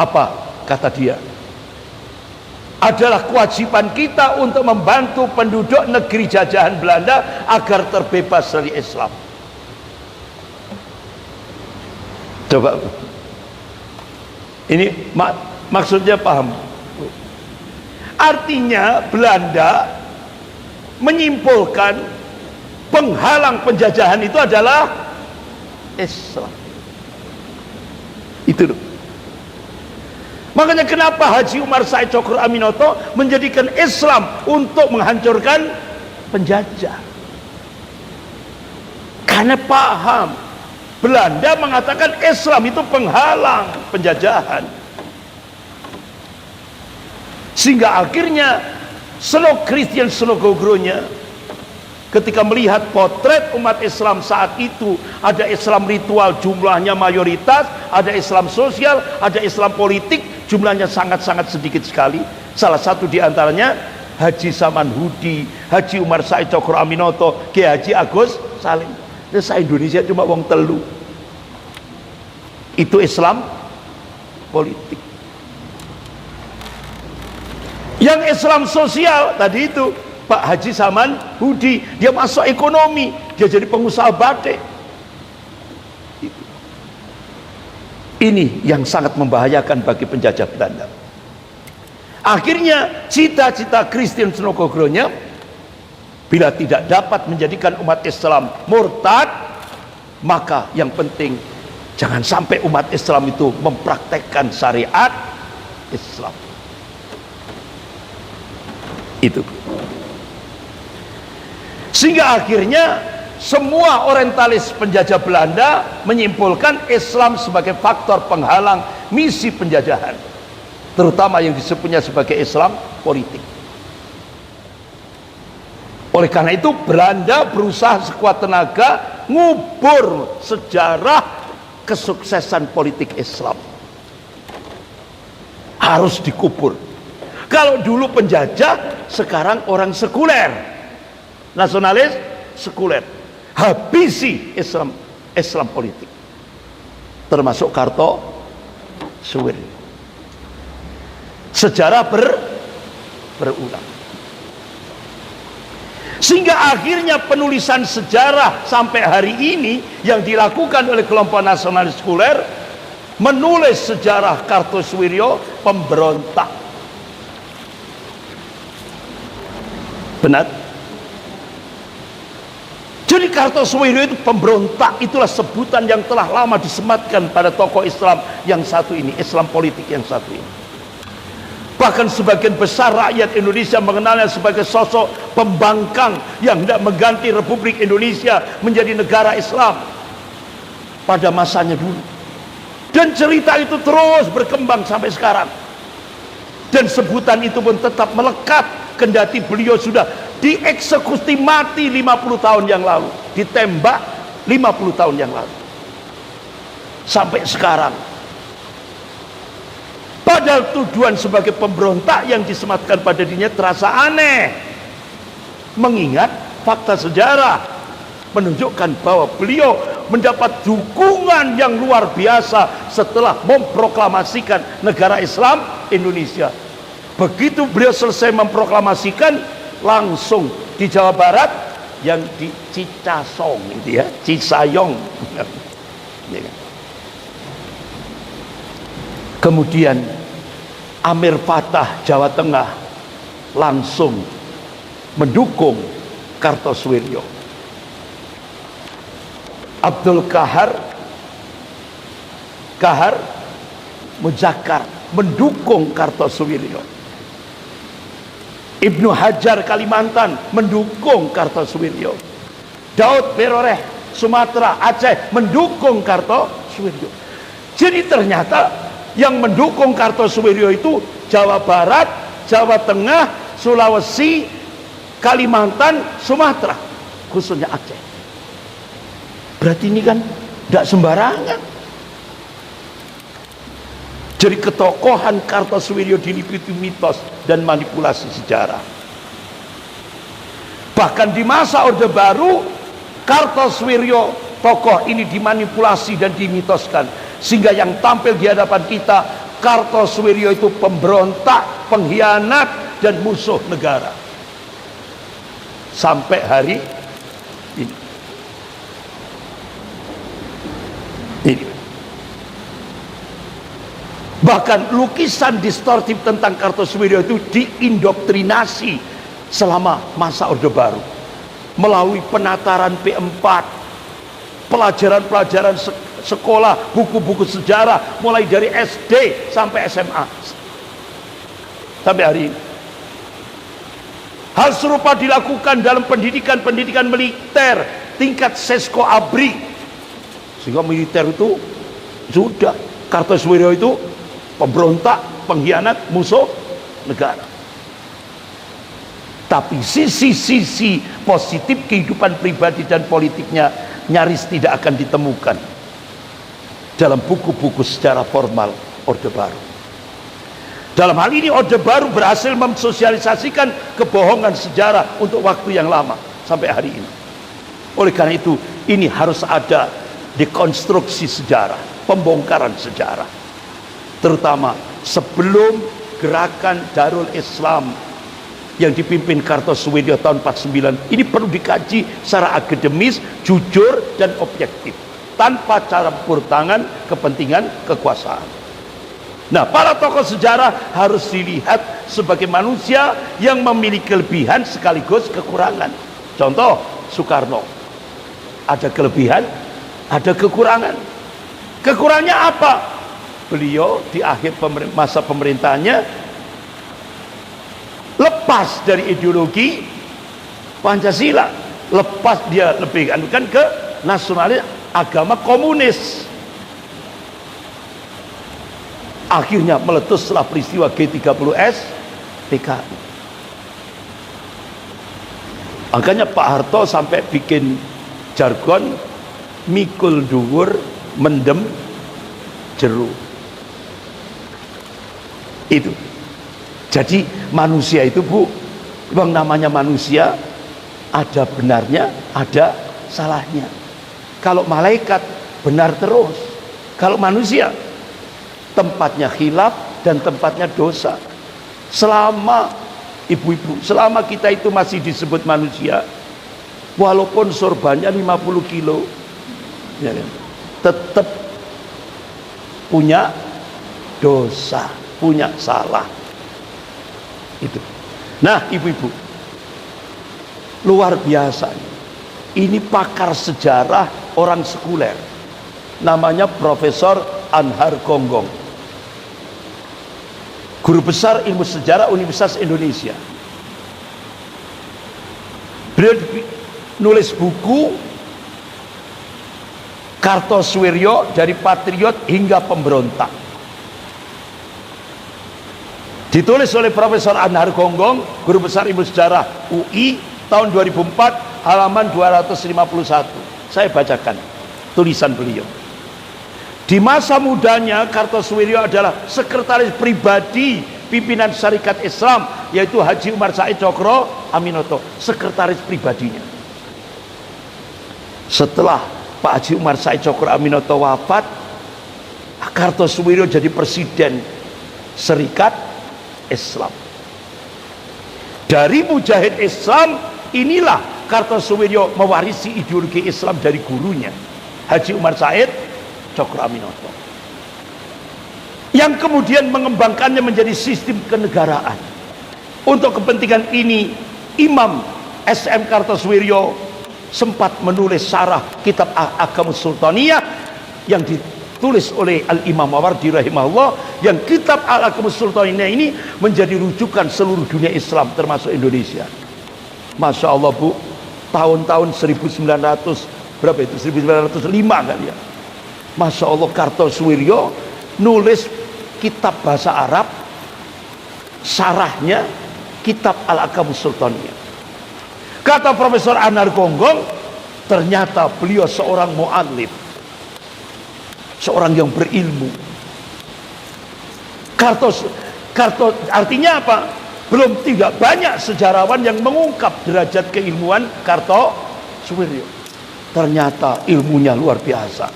Apa kata dia? Adalah kewajiban kita untuk membantu penduduk negeri jajahan Belanda agar terbebas dari Islam. Coba ini maksudnya paham? Artinya Belanda menyimpulkan penghalang penjajahan itu adalah Islam. Itu loh. Makanya kenapa Haji Umar Said Cokro Aminoto menjadikan Islam untuk menghancurkan penjajah? Karena paham Belanda mengatakan Islam itu penghalang penjajahan, sehingga akhirnya Christian Snokogrunya ketika melihat potret umat Islam saat itu, ada Islam ritual jumlahnya mayoritas, ada Islam sosial, ada Islam politik jumlahnya sangat-sangat sedikit sekali. Salah satu diantaranya Haji Saman Hudi, Haji Umar Said Cokro Aminoto, Kiai Haji Agus Salim. Desa Indonesia cuma wong telu. Itu Islam politik. Yang Islam sosial tadi itu Pak Haji Saman Hudi, dia masuk ekonomi, dia jadi pengusaha batik. Ini yang sangat membahayakan bagi penjajah Belanda. Akhirnya cita-cita Christian Snokogrunya, bila tidak dapat menjadikan umat Islam murtad, maka yang penting jangan sampai umat Islam itu mempraktekkan syariat Islam. Itu. Sehingga akhirnya semua orientalis penjajah Belanda menyimpulkan Islam sebagai faktor penghalang misi penjajahan, terutama yang disebutnya sebagai Islam politik. Oleh karena itu Belanda berusaha sekuat tenaga ngubur sejarah kesuksesan politik Islam. Harus dikubur. Kalau dulu penjajah, sekarang orang sekuler, nasionalis, sekuler. Habisi Islam politik, termasuk Kartosuwiryo. Sejarah berulang. Sehingga akhirnya penulisan sejarah sampai hari ini yang dilakukan oleh kelompok nasionalis sekuler, menulis sejarah Kartosuwiryo pemberontak. Benar? Jadi Kartosuwiryo itu pemberontak, itulah sebutan yang telah lama disematkan pada tokoh Islam yang satu ini, Islam politik yang satu ini. Bahkan sebagian besar rakyat Indonesia mengenalnya sebagai sosok pembangkang yang hendak mengganti Republik Indonesia menjadi negara Islam pada masanya dulu. Dan cerita itu terus berkembang sampai sekarang. Dan sebutan itu pun tetap melekat, kendati beliau sudah dieksekusi mati 50 tahun yang lalu, ditembak 50 tahun yang lalu. Sampai sekarang. Padahal tujuan sebagai pemberontak yang disematkan pada dirinya terasa aneh, mengingat fakta sejarah menunjukkan bahwa beliau mendapat dukungan yang luar biasa setelah memproklamasikan negara Islam Indonesia. Begitu beliau selesai memproklamasikan, langsung di Jawa Barat yang di Cicasong itu ya, Cisayong. Kemudian Amir Patah Jawa Tengah langsung mendukung Kartosuwiryo. Abdul Kahar Muzakkar mendukung Kartosuwiryo. Ibnu Hajar Kalimantan mendukung Kartosuwiryo. Daud Beroreh Sumatera Aceh mendukung Kartosuwiryo. Jadi ternyata yang mendukung Kartosuwiryo itu Jawa Barat, Jawa Tengah, Sulawesi, Kalimantan, Sumatera, khususnya Aceh. Berarti ini kan tidak sembarangan. Jadi ketokohan Kartosuwiryo diliputi mitos dan manipulasi sejarah. Bahkan di masa Orde Baru, Kartosuwiryo tokoh ini dimanipulasi dan dimitoskan, sehingga yang tampil di hadapan kita Kartosuwiryo itu pemberontak, pengkhianat, dan musuh negara. Sampai hari ini. Bahkan lukisan distortif tentang Kartosuwiryo itu diindoktrinasi selama masa Orde Baru melalui penataran P4, pelajaran-pelajaran sekolah, buku-buku sejarah mulai dari SD sampai SMA sampai hari ini. Hal serupa dilakukan dalam pendidikan militer tingkat Sesko Abri, sehingga militer itu sudah Kartosuwiryo itu pemberontak, pengkhianat, musuh negara. Tapi sisi-sisi positif kehidupan pribadi dan politiknya nyaris tidak akan ditemukan dalam buku-buku sejarah formal Orde Baru. Dalam hal ini Orde Baru berhasil mensosialisasikan kebohongan sejarah untuk waktu yang lama sampai hari ini. Oleh karena itu ini harus ada dekonstruksi sejarah, pembongkaran sejarah, terutama sebelum gerakan Darul Islam yang dipimpin Kartosuwiryo tahun 49 ini perlu dikaji secara akademis, jujur, dan objektif tanpa campur tangan kepentingan kekuasaan. Nah, para tokoh sejarah harus dilihat sebagai manusia yang memiliki kelebihan sekaligus kekurangan. Contoh Soekarno, ada kelebihan, ada kekurangan. Kekurangannya apa? Beliau di akhir masa pemerintahannya lepas dari ideologi Pancasila, lepas, dia lebih kan ke nasionalis, agama komunis. Akhirnya meletus setelah peristiwa G30S PKI. Makanya Pak Harto sampai bikin jargon mikul dhuwur mendem jeru. Itu. Jadi manusia itu, Bu, yang namanya manusia ada benarnya, ada salahnya. Kalau malaikat benar terus, kalau manusia tempatnya khilaf dan tempatnya dosa. Selama ibu-ibu, selama kita itu masih disebut manusia, walaupun sorbannya 50 kilo ya, tetap punya dosa, punya salah. Itu. Nah, ibu-ibu, luar biasa. Ini pakar sejarah orang sekuler, namanya Profesor Anhar Gonggong, guru besar ilmu sejarah Universitas Indonesia. Beliau nulis buku Kartosuwiryo dari patriot hingga pemberontak. Ditulis oleh Profesor Anhar Gonggong, guru besar ilmu sejarah UI, tahun 2004, halaman 251. Saya bacakan tulisan beliau. Di masa mudanya Kartosuwiryo adalah sekretaris pribadi pimpinan Syarikat Islam, yaitu Haji Umar Said Cokro Aminoto, sekretaris pribadinya. Setelah Pak Haji Umar Said Cokroaminoto wafat, Kartosuwiryo jadi presiden Serikat Islam. Dari mujahid Islam inilah Kartosuwiryo mewarisi ideologi Islam dari gurunya Haji Umar Said Cokroaminoto, yang kemudian mengembangkannya menjadi sistem kenegaraan. Untuk kepentingan ini Imam SM Kartosuwiryo sempat menulis syarah kitab Ahkamus Sultaniyah yang ditulis oleh Al-Imam Mawardi rahimahullah, yang kitab Ahkamus Sultaniyah ini menjadi rujukan seluruh dunia Islam termasuk Indonesia. Masya Allah Bu, tahun-tahun 1900 berapa itu, 1905 kali ya, Masya Allah, Kartosuwiryo nulis kitab bahasa Arab, syarahnya kitab Al-Ahkamus Sultaniyah. Kata Profesor Anar Gonggong, ternyata beliau seorang mu'allif, seorang yang berilmu. Artinya apa? Belum tidak banyak sejarawan yang mengungkap derajat keilmuan Kartosuwiryo. Ternyata ilmunya luar biasa.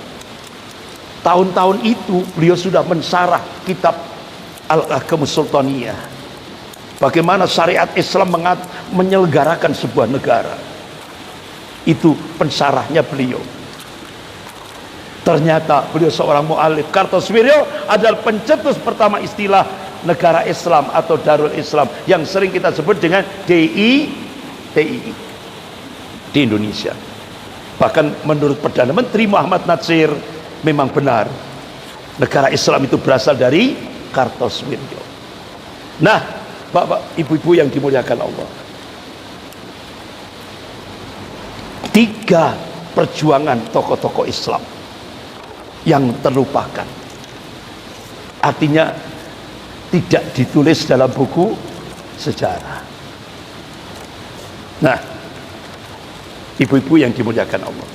Tahun-tahun itu beliau sudah mensyarah kitab Al-Ahkamus Sultaniyah, bagaimana syariat Islam menyelenggarakan sebuah negara. Itu pensyarahnya beliau. Ternyata beliau seorang mu'alif. Kartosuwiryo adalah pencetus pertama istilah negara Islam atau Darul Islam, yang sering kita sebut dengan DII di Indonesia. Bahkan menurut Perdana Menteri Muhammad Natsir, memang benar negara Islam itu berasal dari Kartosuwiryo. Nah, Bapak, Ibu-ibu yang dimuliakan Allah, 3 perjuangan tokoh-tokoh Islam yang terlupakan, artinya tidak ditulis dalam buku sejarah. Nah, ibu-ibu yang dimuliakan Allah,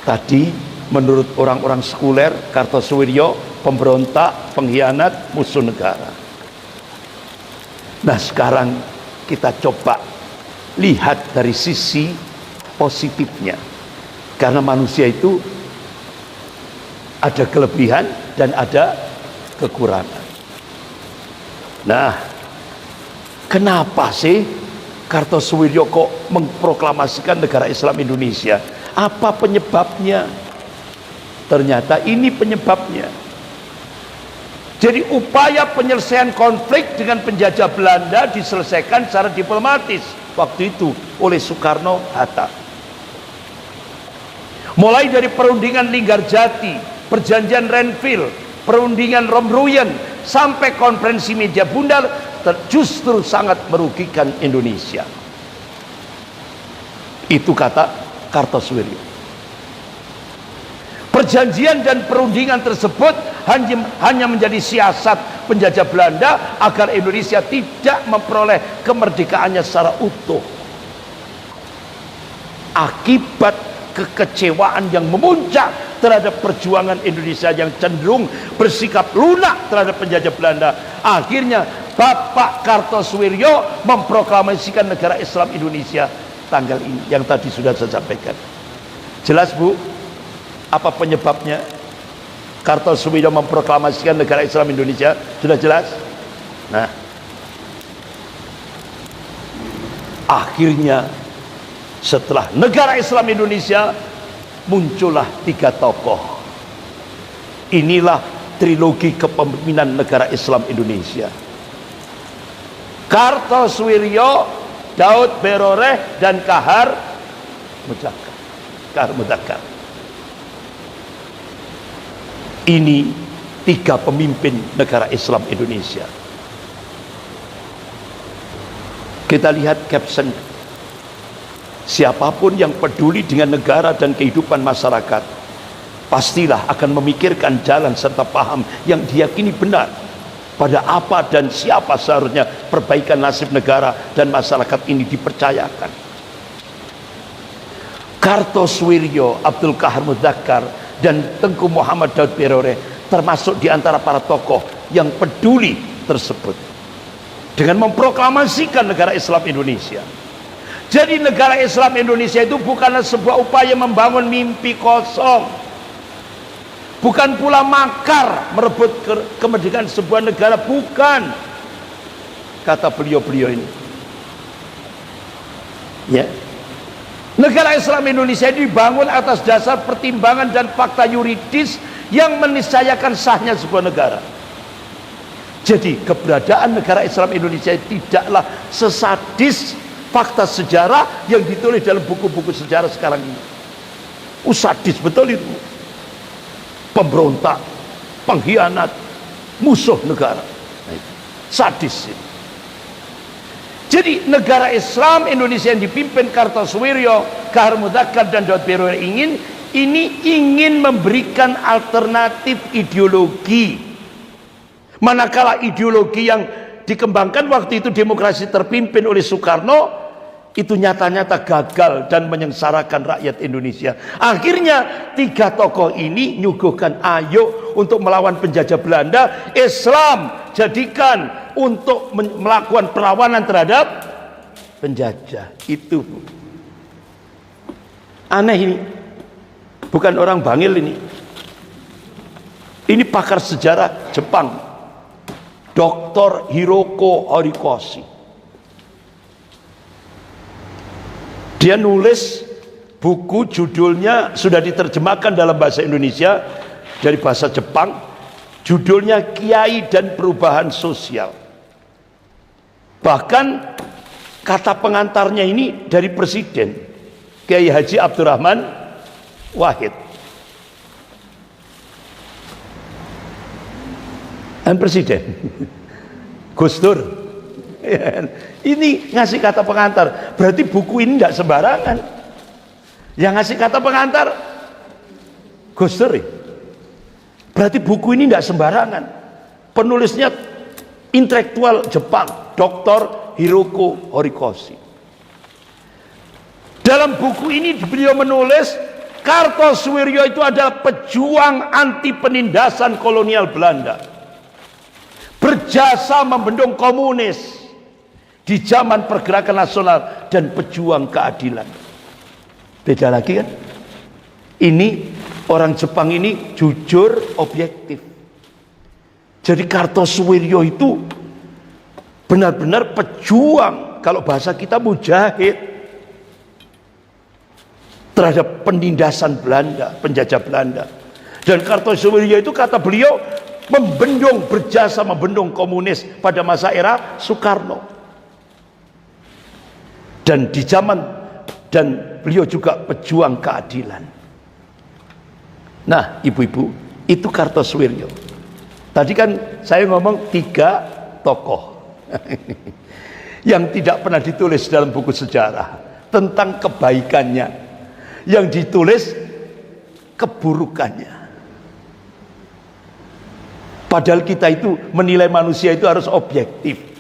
tadi menurut orang-orang sekuler, Kartosuwiryo pemberontak, pengkhianat, musuh negara. Nah, sekarang kita coba lihat dari sisi positifnya, karena manusia itu ada kelebihan dan ada kekurangan. Nah, kenapa sih Kartosuwiryo kok memproklamasikan negara Islam Indonesia? Apa penyebabnya? Ternyata ini penyebabnya. Jadi upaya penyelesaian konflik dengan penjajah Belanda diselesaikan secara diplomatis waktu itu oleh Soekarno-Hatta. Mulai dari perundingan Linggarjati, perjanjian Renville, perundingan Romruyen, sampai konferensi Meja Bundar, justru sangat merugikan Indonesia. Itu kata Kartosuwiryo. Perjanjian dan perundingan tersebut hanya menjadi siasat penjajah Belanda agar Indonesia tidak memperoleh kemerdekaannya secara utuh. Akibat kekecewaan yang memuncak terhadap perjuangan Indonesia yang cenderung bersikap lunak terhadap penjajah Belanda, akhirnya Bapak Kartosuwiryo memproklamasikan negara Islam Indonesia tanggal ini yang tadi sudah saya sampaikan. Jelas Bu, apa penyebabnya Kartosuwiryo memproklamasikan negara Islam Indonesia? Sudah jelas? Nah, akhirnya setelah negara Islam Indonesia muncullah 3 tokoh. Inilah trilogi kepemimpinan negara Islam Indonesia: Kartosuwiryo, Daud Beroreh, dan Kahar Mudzakkar. Ini 3 pemimpin negara Islam Indonesia. Kita lihat caption: siapapun yang peduli dengan negara dan kehidupan masyarakat pastilah akan memikirkan jalan serta paham yang diyakini benar pada apa dan siapa seharusnya perbaikan nasib negara dan masyarakat ini dipercayakan. Kartosuwiryo, Abdul Qahar Mudzakkar, dan Tengku Muhammad Daud Beroreh termasuk di antara para tokoh yang peduli tersebut dengan memproklamasikan negara Islam Indonesia. Jadi negara Islam Indonesia itu bukanlah sebuah upaya membangun mimpi kosong, bukan pula makar merebut kemerdekaan sebuah negara, bukan, kata beliau-beliau ini. Ya, negara Islam Indonesia dibangun atas dasar pertimbangan dan fakta yuridis yang meniscayakan sahnya sebuah negara. Jadi keberadaan negara Islam Indonesia tidaklah sesadis fakta sejarah yang ditulis dalam buku-buku sejarah sekarang ini. Sadis betul itu. Pemberontak, pengkhianat, musuh negara. Sadis itu. Jadi negara Islam Indonesia yang dipimpin Kartosuwiryo, Kahar Mudzakkar dan Daud Berwira ingin memberikan alternatif ideologi. Manakala ideologi yang dikembangkan waktu itu demokrasi terpimpin oleh Soekarno itu nyata-nyata gagal dan menyengsarakan rakyat Indonesia. Akhirnya tiga tokoh ini nyuguhkan, ayo untuk melawan penjajah Belanda, Islam jadikan untuk melakukan perlawanan terhadap penjajah. Itu aneh ini, bukan orang bangil ini. Ini pakar sejarah Jepang, Dr. Hiroko Horikoshi. Dia nulis buku, judulnya sudah diterjemahkan dalam bahasa Indonesia dari bahasa Jepang, judulnya Kiai dan Perubahan Sosial. Bahkan kata pengantarnya ini dari Presiden Kiai Haji Abdurrahman Wahid. Dan Presiden Gus Dur ini ngasih kata pengantar, berarti buku ini tidak sembarangan. Yang ngasih kata pengantar Gus Dur, berarti buku ini tidak sembarangan. Penulisnya intelektual Jepang, Dr. Hiroko Horikoshi. Dalam buku ini beliau menulis Kartosuwiryo itu adalah pejuang anti penindasan kolonial Belanda, berjasa membendung komunis di zaman pergerakan nasional dan pejuang keadilan. Beda lagi kan? Ini orang Jepang ini jujur, objektif. Jadi Kartosuwiryo itu benar-benar pejuang, kalau bahasa kita mujahid terhadap penindasan Belanda, penjajah Belanda. Dan Kartosuwiryo itu kata beliau berjasa membendung komunis pada masa era Soekarno. Dan di zaman, dan beliau juga pejuang keadilan. Nah, ibu-ibu, itu Kartosuwiryo. Tadi kan saya ngomong tiga tokoh yang tidak pernah ditulis dalam buku sejarah tentang kebaikannya, yang ditulis keburukannya. Padahal kita itu menilai manusia itu harus objektif.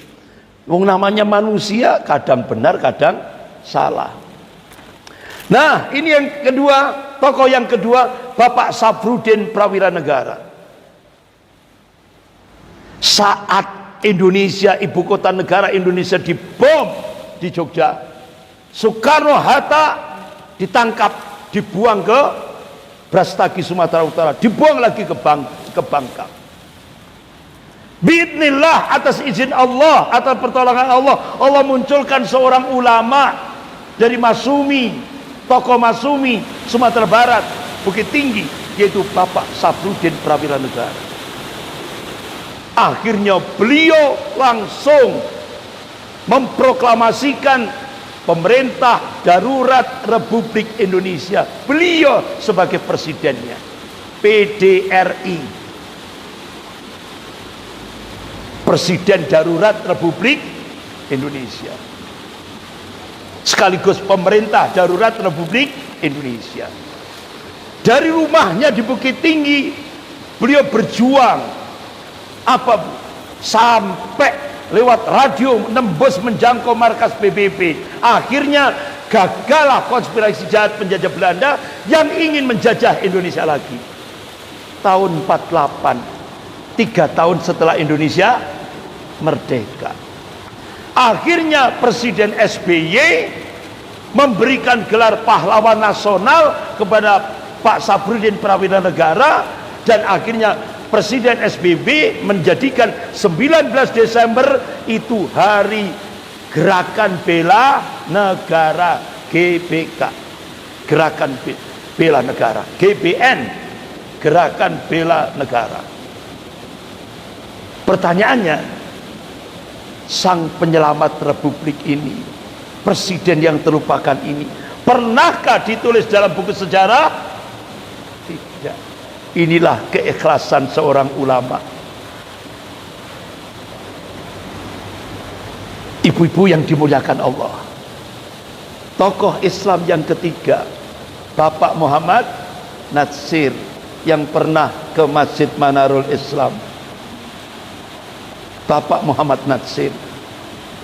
Wong namanya manusia kadang benar kadang salah. Nah, ini yang kedua, tokoh yang kedua, Bapak Safrudin Prawira Negara. Saat Indonesia, ibu kota negara Indonesia dibom di Jogja, Soekarno Hatta ditangkap, dibuang ke Brastagi Sumatera Utara, dibuang lagi ke Bangka. Biidznillah, atas izin Allah, atas pertolongan Allah, Allah munculkan seorang ulama dari Masumi, tokoh Masumi, Sumatera Barat, Bukit Tinggi, yaitu Bapak Safrudin Prawira Negara. Akhirnya beliau langsung memproklamasikan pemerintah darurat Republik Indonesia. Beliau sebagai presidennya, PDRI, Presiden Darurat Republik Indonesia, sekaligus pemerintah darurat Republik Indonesia. Dari rumahnya di Bukit Tinggi beliau berjuang sampai lewat radio nembus menjangkau markas PBB. Akhirnya gagallah konspirasi jahat penjajah Belanda yang ingin menjajah Indonesia lagi. Tahun 48, 3 tahun setelah Indonesia merdeka, akhirnya Presiden SBY memberikan gelar pahlawan nasional kepada Pak Sapruddin Prawira Negara, dan akhirnya Presiden SBY menjadikan 19 Desember itu hari Gerakan Bela Negara, GBK, Gerakan Bela Negara, GBN, Gerakan Bela Negara. Pertanyaannya, sang penyelamat Republik ini, presiden yang terlupakan ini, pernahkah ditulis dalam buku sejarah? Tidak. Inilah keikhlasan seorang ulama. Ibu-ibu yang dimuliakan Allah, tokoh Islam yang ketiga, Bapak Muhammad Natsir, yang pernah ke Masjid Manarul Islam. Bapak Muhammad Natsir,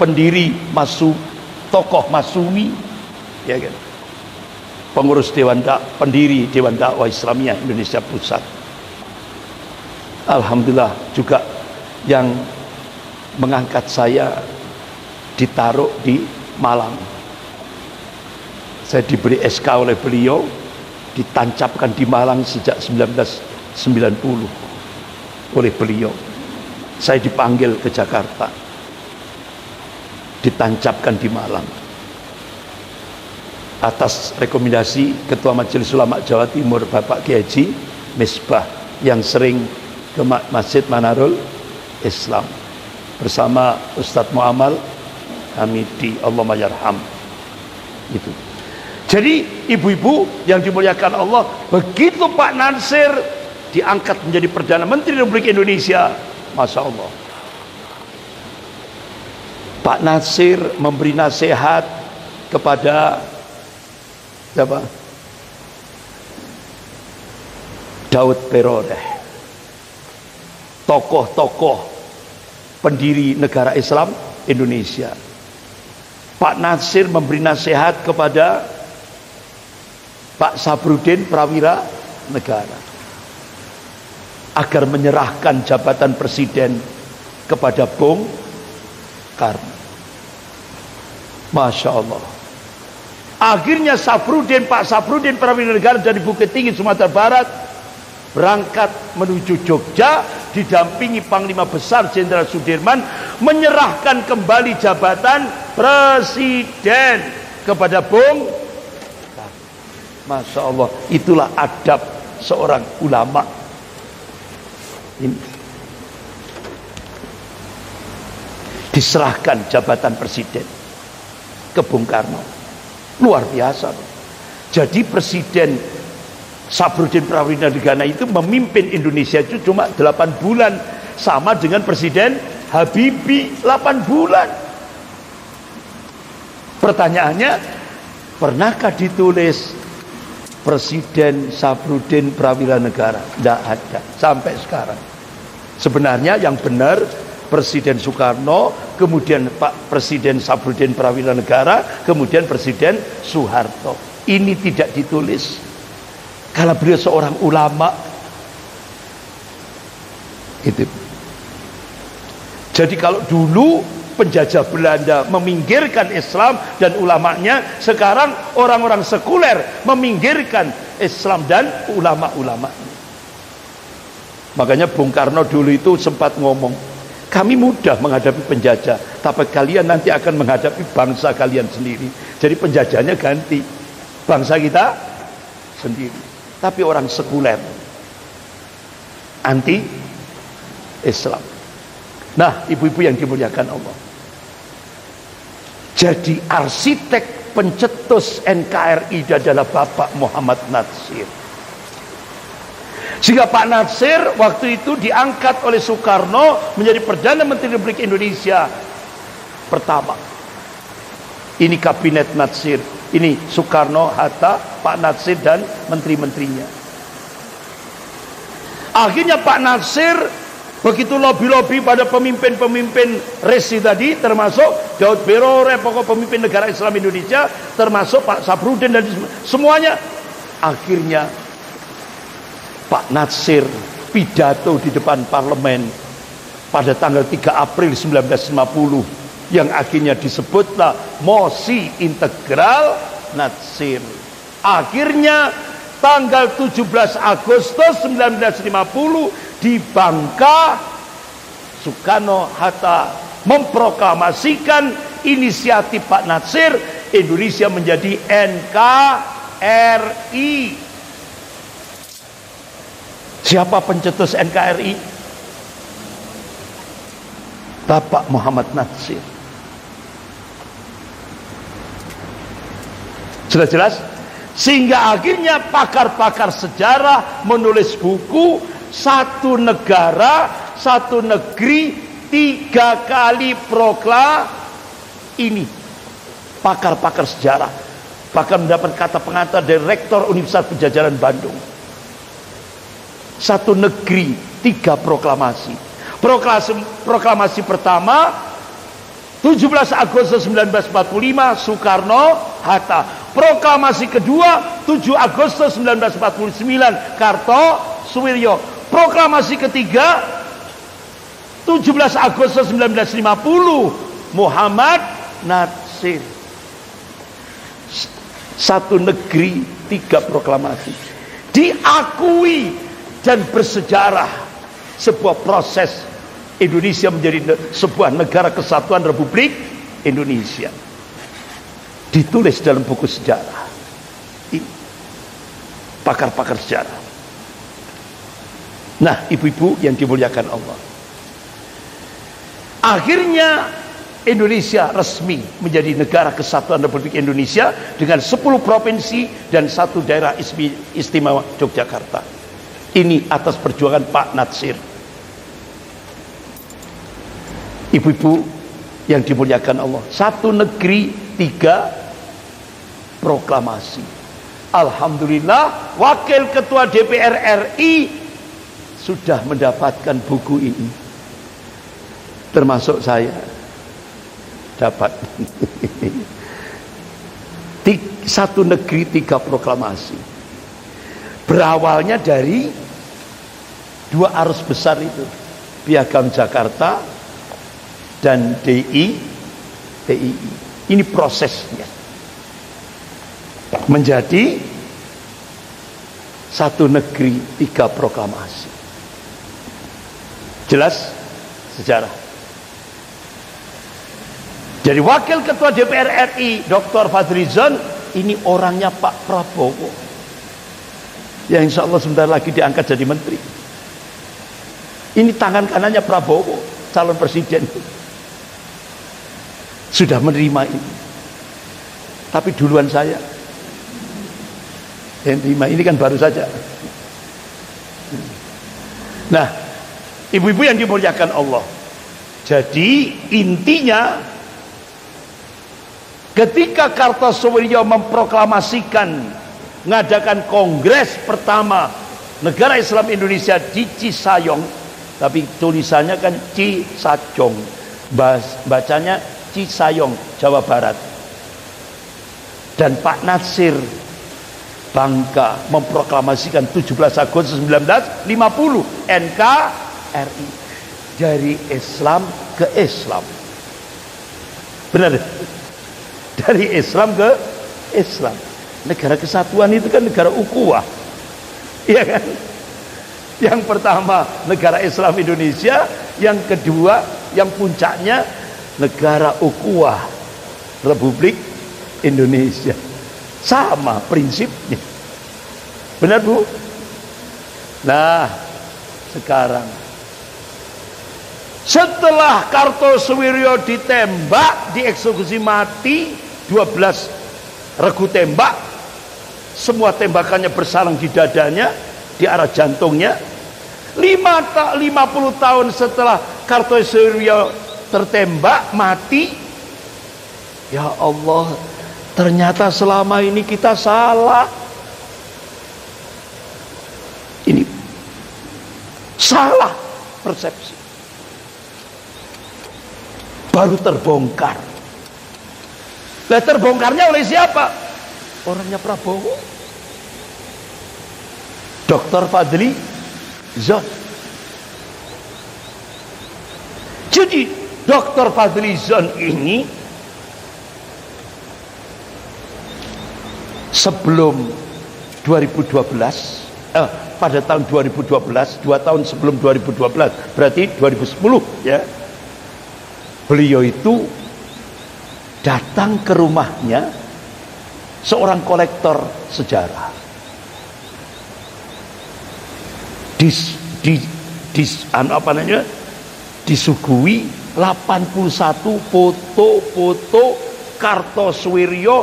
pendiri tokoh Masumi, ya kan? Pengurus pendiri Dewan Dakwah Islamiyah Indonesia Pusat. Alhamdulillah juga yang mengangkat saya ditaruh di Malang. Saya diberi SK oleh beliau, ditancapkan di Malang sejak 1990 oleh beliau. Saya dipanggil ke Jakarta, ditancapkan di Malang atas rekomendasi Ketua Majelis Ulama Jawa Timur Bapak Kiai Haji Misbah, yang sering ke Masjid Manarul Islam bersama Ustadz Muamal Hamidi, Allahumma yarham. Itu. Jadi ibu-ibu yang dimuliakan Allah, begitu Pak Natsir diangkat menjadi Perdana Menteri Republik Indonesia, Masya Allah, Pak Natsir memberi nasihat kepada siapa? Daud Beroreh, tokoh-tokoh pendiri negara Islam Indonesia. Pak Natsir memberi nasihat kepada Pak Sapruddin Prawira Negara agar menyerahkan jabatan presiden kepada Bung Karno. Masya Allah. Akhirnya Pak Sapruddin Prawira Negara dari Bukit Tinggi Sumatera Barat berangkat menuju Jogja, didampingi Panglima Besar Jenderal Sudirman, menyerahkan kembali jabatan presiden kepada Bung Karno. Masya Allah, itulah adab seorang ulama. Ini diserahkan jabatan presiden ke Bung Karno. Luar biasa. Jadi Presiden Sapruddin Prawira Negara itu memimpin Indonesia itu cuma 8 bulan, sama dengan Presiden Habibie 8 bulan. Pertanyaannya, pernahkah ditulis Presiden Sapruddin Prawira Negara? Tidak ada sampai sekarang. Sebenarnya yang benar Presiden Soekarno, kemudian Pak Presiden Sapruddin Prawira Negara, kemudian Presiden Soeharto. Ini tidak ditulis karena beliau seorang ulama. Itu. Jadi kalau dulu penjajah Belanda meminggirkan Islam dan ulamanya, sekarang orang-orang sekuler meminggirkan Islam dan ulama-ulama. Makanya Bung Karno dulu itu sempat ngomong, kami mudah menghadapi penjajah, tapi kalian nanti akan menghadapi bangsa kalian sendiri. Jadi penjajahnya ganti, bangsa kita sendiri. Tapi orang sekuler, anti Islam. Nah, ibu-ibu yang dimuliakan Allah, jadi arsitek pencetus NKRI adalah Bapak Muhammad Natsir. Sehingga Pak Natsir waktu itu diangkat oleh Soekarno menjadi Perdana Menteri Republik Indonesia pertama. Ini kabinet Natsir, ini Soekarno, Hatta, Pak Natsir dan menteri-menterinya. Akhirnya Pak Natsir begitu lobby-lobby pada pemimpin-pemimpin resi tadi, termasuk Daud Beroreh, pokok pemimpin negara Islam Indonesia, termasuk Pak Sapruddin dan semuanya. Akhirnya Pak Natsir pidato di depan parlemen pada tanggal 3 April 1950 yang akhirnya disebutlah mosi integral Natsir. Akhirnya tanggal 17 Agustus 1950 di Bangka, Soekarno-Hatta memproklamasikan inisiatif Pak Natsir, Indonesia menjadi NKRI. Siapa pencetus NKRI? Bapak Muhammad Natsir. Sudah jelas? Sehingga akhirnya pakar-pakar sejarah menulis buku Satu Negara, Satu Negeri, 3 kali ini. Pakar-pakar sejarah bahkan mendapat kata pengantar dari Rektor Universitas Padjadjaran Bandung. Satu negeri, 3 proklamasi. Proklamasi pertama 17 Agustus 1945 Soekarno-Hatta. Proklamasi kedua 7 Agustus 1949 Kartosuwiryo. Proklamasi ketiga 17 Agustus 1950 Muhammad Natsir. Satu negeri, 3 proklamasi. Diakui dan bersejarah sebuah proses Indonesia menjadi sebuah negara kesatuan Republik Indonesia. Ditulis dalam buku sejarah. Ini pakar-pakar sejarah. Nah, ibu-ibu yang dimuliakan Allah, akhirnya Indonesia resmi menjadi negara kesatuan Republik Indonesia dengan 10 provinsi dan 1 daerah istimewa Yogyakarta. Ini atas perjuangan Pak Natsir. Ibu-ibu yang dimuliakan Allah, 1 negeri, 3 proklamasi. Alhamdulillah, Wakil Ketua DPR RI sudah mendapatkan buku ini, termasuk saya dapat. 1 negeri, 3 proklamasi. Berawalnya dari 2 arus besar itu, Piagam Jakarta dan DII. Ini prosesnya menjadi 1 negeri, 3 proklamasi. Jelas sejarah. Jadi Wakil Ketua DPR RI Dr. Fadlizon ini orangnya Pak Prabowo, yang insya Allah sebentar lagi diangkat jadi menteri. Ini tangan kanannya Prabowo, calon presiden, sudah menerima ini. Tapi duluan saya yang terima, ini kan baru saja. Nah, ibu-ibu yang dimuliakan Allah, jadi intinya ketika Kartosuwiryo memproklamasikan, mengadakan kongres pertama negara Islam Indonesia di Cisayong, tapi tulisannya kan Cisajong, bacanya Cisayong, Jawa Barat. Dan Pak Natsir Bangka memproklamasikan 17 Agustus 1950 NKRI, dari Islam ke Islam. Benar? Dari Islam ke Islam. Negara kesatuan itu kan negara ukhuwah, iya kan? Yang pertama negara Islam Indonesia, yang kedua yang puncaknya negara ukhuwah Republik Indonesia. Sama prinsipnya. Benar, Bu? Nah, sekarang setelah Kartosuwiryo ditembak, dieksekusi mati, 12 regu tembak, semua tembakannya bersalang di dadanya, di arah jantungnya. 50 tahun setelah Kartosuwiryo tertembak mati, ya Allah, ternyata selama ini kita salah. Ini salah persepsi, baru terbongkar. Lah, terbongkarnya oleh siapa? Orangnya Prabowo, Dr. Fadlizon. Jadi Dr. Fadlizon ini sebelum 2012, pada tahun 2012, 2 tahun sebelum 2012, berarti 2010 ya, beliau itu datang ke rumahnya seorang kolektor sejarah. Disuguhi 81 foto-foto Kartosoewirjo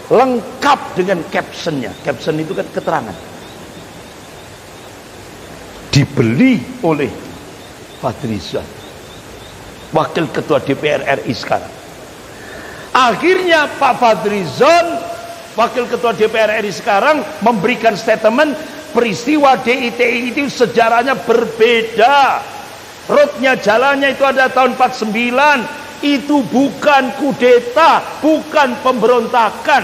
lengkap dengan captionnya. Caption itu kan keterangan. Dibeli oleh Fadlizon, wakil ketua DPR RI sekarang. Akhirnya Pak Fadlizon, wakil ketua DPR RI sekarang, memberikan statement, peristiwa DITI itu sejarahnya berbeda. Roadnya, jalannya itu ada tahun 49. Itu bukan kudeta, bukan pemberontakan.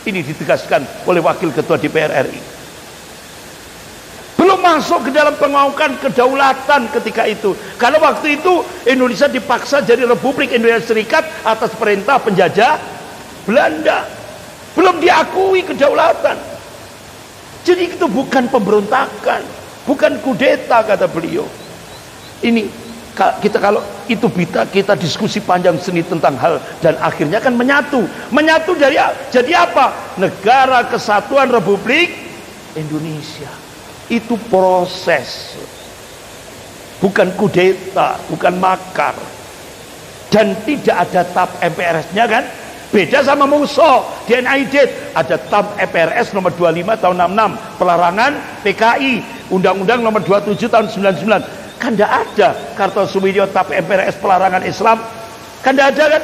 Ini ditegaskan oleh wakil ketua DPR RI. Belum masuk ke dalam pengakuan kedaulatan ketika itu. Karena waktu itu Indonesia dipaksa jadi Republik Indonesia Serikat atas perintah penjajah Belanda. Belum diakui kedaulatan. Jadi itu bukan pemberontakan, bukan kudeta, kata beliau. Ini kita, kalau itu kita diskusi panjang seni tentang hal, dan akhirnya kan menyatu dari jadi apa? Negara Kesatuan Republik Indonesia. Itu proses, bukan kudeta, bukan makar, dan tidak ada TAP MPRS-nya kan? Beda sama musuh di NID. Ada TAP MPRS nomor 25 tahun 66, pelarangan PKI, Undang-Undang nomor 27 tahun 99. Kan tidak ada Kartosoewirjo TAP MPRS pelarangan Islam, kan tidak ada kan?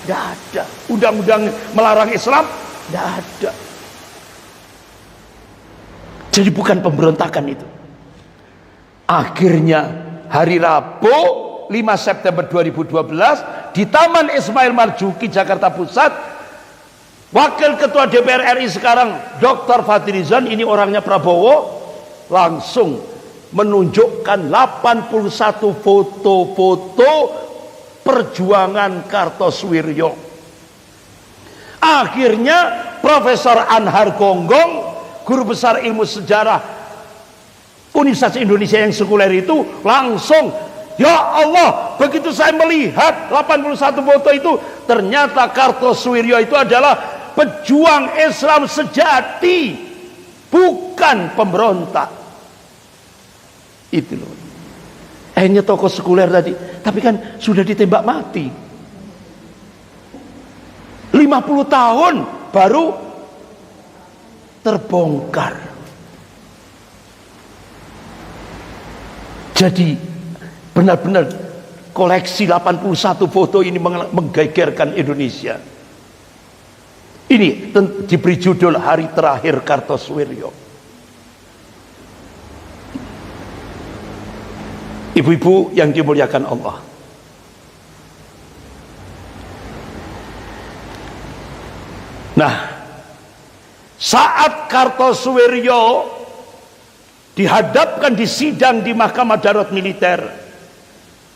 Tidak ada. Undang-undang melarang Islam, tidak ada. Jadi bukan pemberontakan itu. Akhirnya hari Rabu 5 September 2012 di Taman Ismail Marzuki Jakarta Pusat, wakil ketua DPR RI sekarang Dr. Fadlizon, ini orangnya Prabowo, langsung menunjukkan 81 foto-foto perjuangan Kartosoewirjo. Akhirnya Profesor Anhar Gonggong, guru besar ilmu sejarah Universitas Indonesia yang sekuler itu, langsung, ya Allah, begitu saya melihat 81 foto itu, ternyata Kartosoewirjo itu adalah pejuang Islam sejati, bukan pemberontak. Itu loh. Akhirnya tokoh sekuler tadi, tapi kan sudah ditembak mati. 50 tahun baru terbongkar. Jadi benar-benar koleksi 81 foto ini menggegerkan Indonesia. Ini diberi judul Hari Terakhir Kartosoewirjo. Ibu-ibu yang dimuliakan Allah, nah, saat Kartosoewirjo dihadapkan di sidang di Mahkamah Darurat Militer,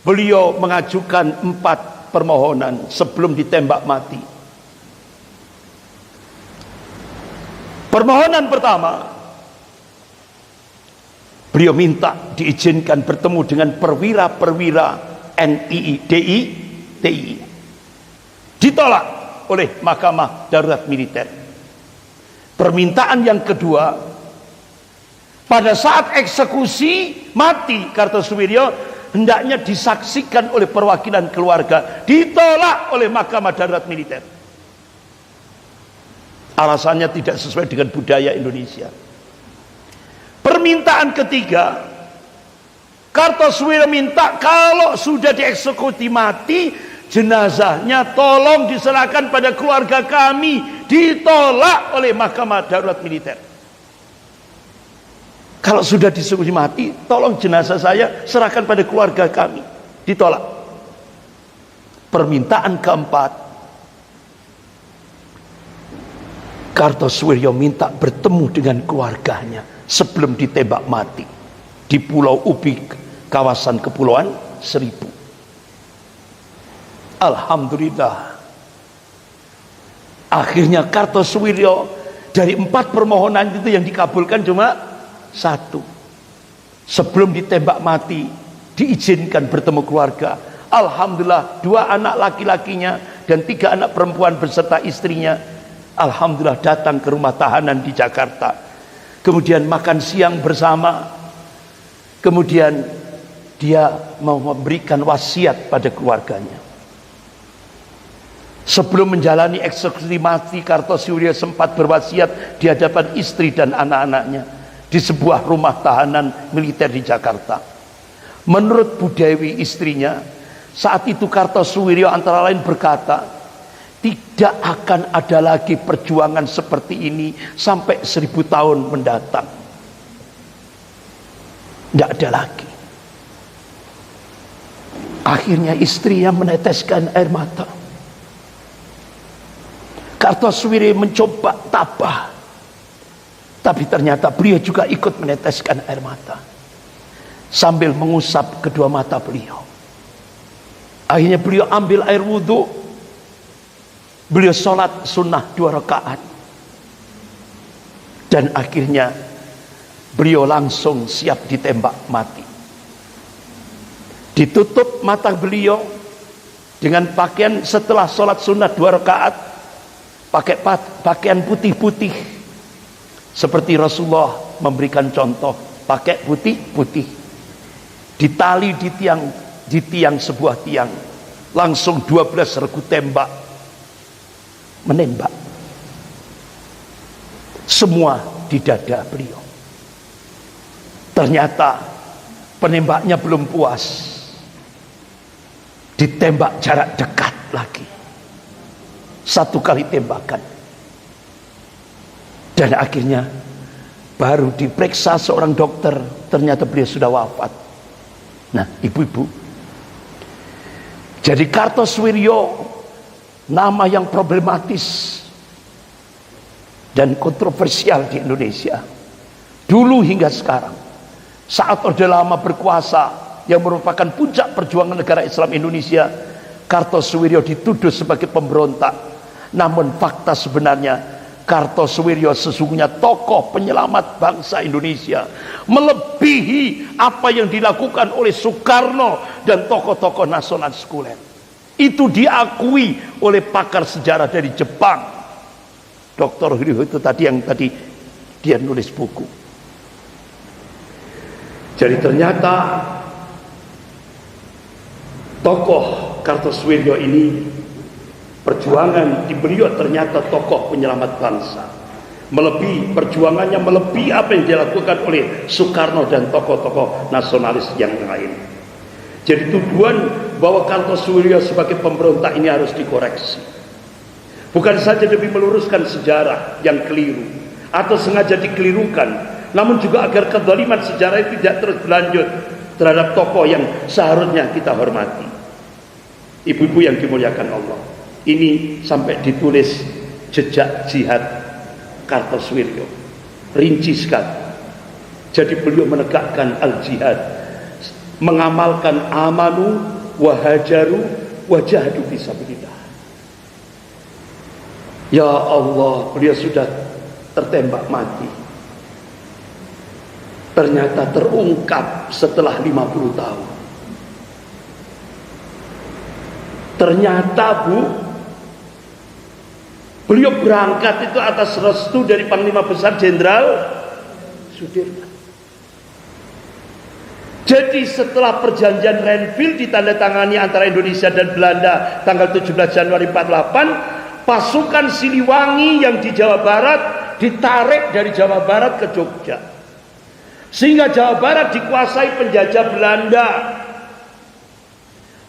beliau mengajukan 4 permohonan sebelum ditembak mati. Permohonan pertama, beliau minta diizinkan bertemu dengan perwira-perwira NII, DI, TI. Ditolak oleh Mahkamah Darurat Militer. Permintaan yang kedua, pada saat eksekusi mati Kartosoewirjo, hendaknya disaksikan oleh perwakilan keluarga. Ditolak oleh Mahkamah Darurat Militer. Alasannya tidak sesuai dengan budaya Indonesia. Permintaan ketiga, Kartosoewirjo minta kalau sudah dieksekusi mati, jenazahnya tolong diserahkan pada keluarga kami. Ditolak oleh Mahkamah Darurat Militer. Kalau sudah dieksekusi mati, tolong jenazah saya serahkan pada keluarga kami. Ditolak. Permintaan keempat, Kartosoewirjo minta bertemu dengan keluarganya sebelum ditembak mati di Pulau Ubi, kawasan Kepulauan Seribu. Alhamdulillah, Akhirnya Kartosuwiryo dari 4 permohonan itu yang dikabulkan cuma 1. Sebelum ditembak mati diizinkan bertemu keluarga. Alhamdulillah 2 anak laki-lakinya dan 3 anak perempuan beserta istrinya, alhamdulillah datang ke rumah tahanan di Jakarta. Kemudian makan siang bersama. Kemudian dia mau memberikan wasiat pada keluarganya. Sebelum menjalani eksekusi mati, Kartosuwiryo sempat berwasiat di hadapan istri dan anak-anaknya di sebuah rumah tahanan militer di Jakarta. Menurut Bu Dewi istrinya, saat itu Kartosuwiryo antara lain berkata, tidak akan ada lagi perjuangan seperti ini sampai 1000 tahun mendatang. Tidak ada lagi. Akhirnya istrinya meneteskan air mata. Kartosuwiryo mencoba tabah, tapi ternyata beliau juga ikut meneteskan air mata sambil mengusap kedua mata beliau. Akhirnya beliau ambil air wudhu, beliau sholat sunnah 2 rakaat, dan akhirnya beliau langsung siap ditembak mati. Ditutup mata beliau dengan pakaian setelah sholat sunnah 2 rakaat, pakai pakaian putih-putih seperti Rasulullah memberikan contoh, pakai putih-putih, ditali di tiang sebuah tiang, langsung 12 regu tembak menembak, semua di dada beliau. Ternyata penembaknya belum puas, ditembak jarak dekat lagi, 1 kali tembakan, dan akhirnya baru diperiksa seorang dokter, ternyata beliau sudah wafat. Nah, ibu-ibu, jadi Kartosuwiryo nama yang problematis dan kontroversial di Indonesia dulu hingga sekarang. Saat Orde Lama berkuasa yang merupakan puncak perjuangan negara Islam Indonesia, Kartosuwiryo dituduh sebagai pemberontak. Namun fakta sebenarnya Kartosuwiryo sesungguhnya tokoh penyelamat bangsa Indonesia, melebihi apa yang dilakukan oleh Soekarno dan tokoh-tokoh nasional sekuler. Itu diakui oleh pakar sejarah dari Jepang, Dr. Hirohito tadi yang tadi dia nulis buku. Jadi ternyata tokoh Kartosuwiryo ini, perjuangan di beliau ternyata tokoh penyelamat bangsa, melebihi perjuangannya, melebihi apa yang dilakukan oleh Soekarno dan tokoh-tokoh nasionalis yang lain. Jadi tuduhan bahwa Kartosuwiryo sebagai pemberontak ini harus dikoreksi, bukan saja demi meluruskan sejarah yang keliru atau sengaja dikelirukan, namun juga agar kezaliman sejarah itu tidak terus berlanjut terhadap tokoh yang seharusnya kita hormati. Ibu-ibu yang dimuliakan Allah, ini sampai ditulis jejak jihad Kartosuwiryo, rinci sekali. Jadi beliau menegakkan al-jihad, mengamalkan amanu wa hajaru wa jahadu fisabilillah. Ya Allah, beliau sudah tertembak mati, ternyata terungkap setelah 50 tahun. Ternyata beliau berangkat itu atas restu dari Panglima Besar Jenderal Sudirman. Jadi setelah perjanjian Renville ditandatangani antara Indonesia dan Belanda tanggal 17 Januari 48, pasukan Siliwangi yang di Jawa Barat ditarik dari Jawa Barat ke Jogja, sehingga Jawa Barat dikuasai penjajah Belanda.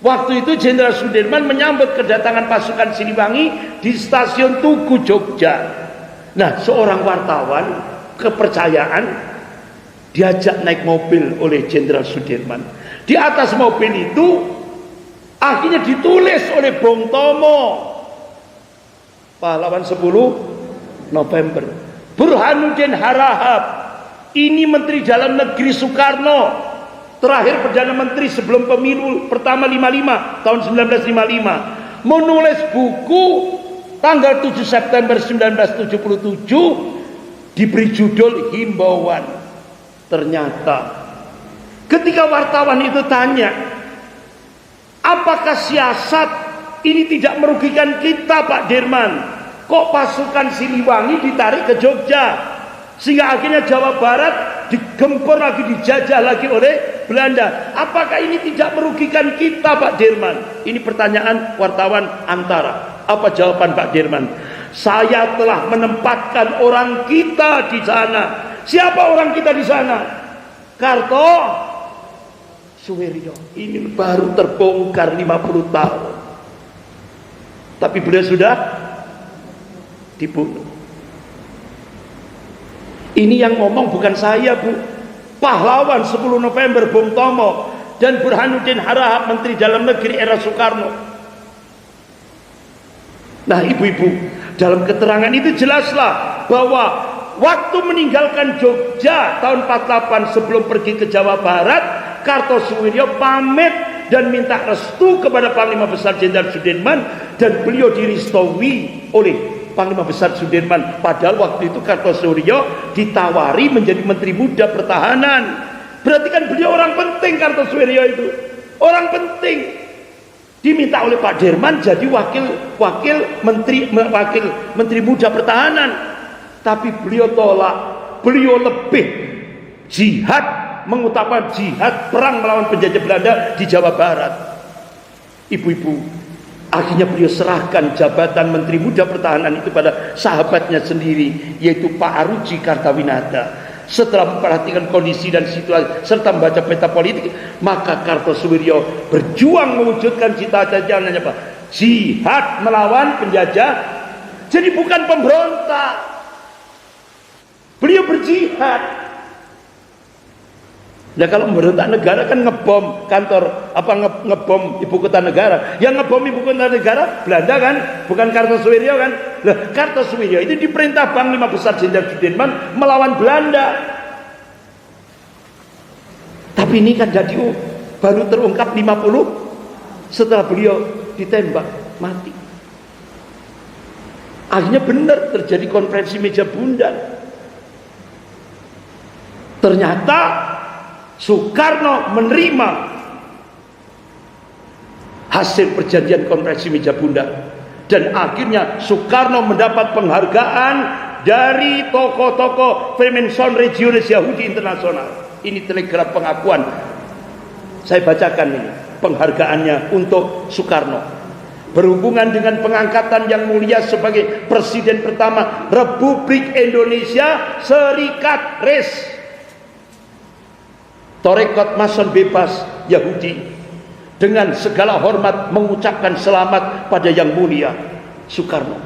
Waktu itu Jenderal Sudirman menyambut kedatangan pasukan Siliwangi di stasiun Tugu Jogja. Nah, seorang wartawan kepercayaan diajak naik mobil oleh Jenderal Sudirman. Di atas mobil itu akhirnya ditulis oleh Bung Tomo, pahlawan 10 November, Burhanuddin Harahap, ini Menteri Dalam Negeri Soekarno, terakhir Perdana Menteri sebelum pemilu pertama 55 tahun 1955, menulis buku tanggal 7 September 1977 diberi judul himbauan. Ternyata ketika wartawan itu tanya, apakah siasat ini tidak merugikan kita Pak Dirman? Kok pasukan Siliwangi ditarik ke Jogja, sehingga akhirnya Jawa Barat digempur lagi, dijajah lagi oleh Belanda. Apakah ini tidak merugikan kita Pak Dirman? Ini pertanyaan wartawan Antara. Apa jawaban Pak Dirman? Saya telah menempatkan orang kita di sana. Siapa orang kita di sana? Kartosuwiryo. Ini baru terbongkar 50 tahun. Tapi beliau sudah dibunuh. Ini yang ngomong bukan saya, Bu. Pahlawan 10 November Bung Tomo dan Burhanuddin Harahap, Menteri Dalam Negeri era Soekarno. Nah, ibu-ibu, dalam keterangan itu jelaslah bahwa waktu meninggalkan Jogja tahun 48 sebelum pergi ke Jawa Barat, Kartosuwiryo pamit dan minta restu kepada Panglima Besar Jenderal Sudirman, dan beliau direstui oleh Panglima Besar Sudirman. Padahal waktu itu Kartosuwiryo ditawari menjadi Menteri Muda Pertahanan. Berarti kan beliau orang penting. Kartosuwiryo itu orang penting, diminta oleh Pak Dirman jadi wakil Menteri Muda Pertahanan. Tapi beliau tolak. Beliau lebih jihad, mengutamakan jihad perang melawan penjajah Belanda di Jawa Barat. Ibu-ibu, akhirnya beliau serahkan jabatan Menteri Muda Pertahanan itu pada sahabatnya sendiri, yaitu Pak Aruji Kartawinata. Setelah memperhatikan kondisi dan situasi serta membaca peta politik, maka Kartosuwiryo berjuang mewujudkan cita-citanya Pak, jihad melawan penjajah. Jadi bukan pemberontak, beliau berjihad. Nah, kalau memberontak negara kan ngebom kantor, ngebom ibu kota negara. Yang ngebom ibu kota negara Belanda kan, bukan Kartosuwiryo kan. Nah, Kartosuwiryo itu diperintah Panglima Besar Jenderal Sudirman melawan Belanda. Tapi ini kan jadi baru terungkap 50 setelah beliau ditembak mati. Akhirnya benar terjadi konferensi meja bundar. Ternyata Soekarno menerima hasil perjanjian konferensi meja bundar, dan akhirnya Soekarno mendapat penghargaan dari tokoh-tokoh Freemason Regionis Yahudi Internasional. Ini telegram pengakuan. Saya bacakan ini penghargaannya untuk Soekarno. Berhubungan dengan pengangkatan yang mulia sebagai Presiden pertama Republik Indonesia Serikat RIS, Tarekat Mason Bebas Yahudi, dengan segala hormat mengucapkan selamat pada Yang Mulia Soekarno,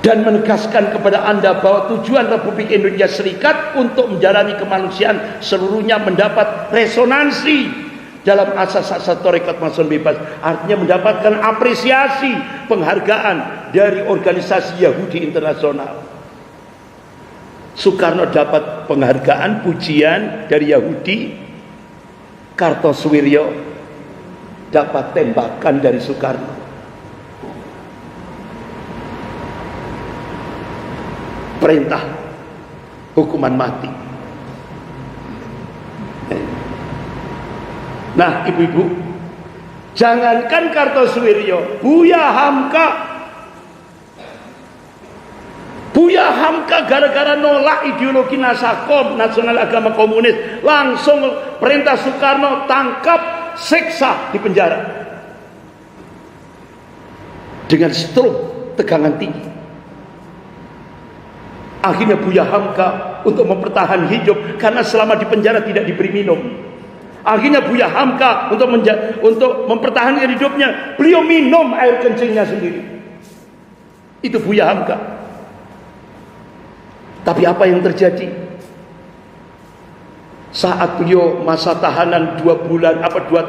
dan menegaskan kepada Anda bahwa tujuan Republik Indonesia Serikat untuk menjalani kemanusiaan seluruhnya mendapat resonansi dalam asas-asas Tarekat Mason Bebas. Artinya mendapatkan apresiasi, penghargaan dari organisasi Yahudi Internasional. Soekarno dapat penghargaan, pujian dari Yahudi. Kartosuwiryo dapat tembakan dari Soekarno. Perintah hukuman mati. Nah, ibu-ibu, jangankan Kartosuwiryo, Buya Hamka gara-gara nolak ideologi Nasakom, Nasional Agama Komunis, langsung perintah Soekarno tangkap, siksa, di penjara dengan stroke, tegangan tinggi. Akhirnya Buya Hamka untuk mempertahankan hidup, karena selama di penjara tidak diberi minum. Akhirnya Buya Hamka untuk mempertahankan hidupnya, beliau minum air kencingnya sendiri. Itu Buya Hamka. Tapi apa yang terjadi? Saat beliau masa tahanan 2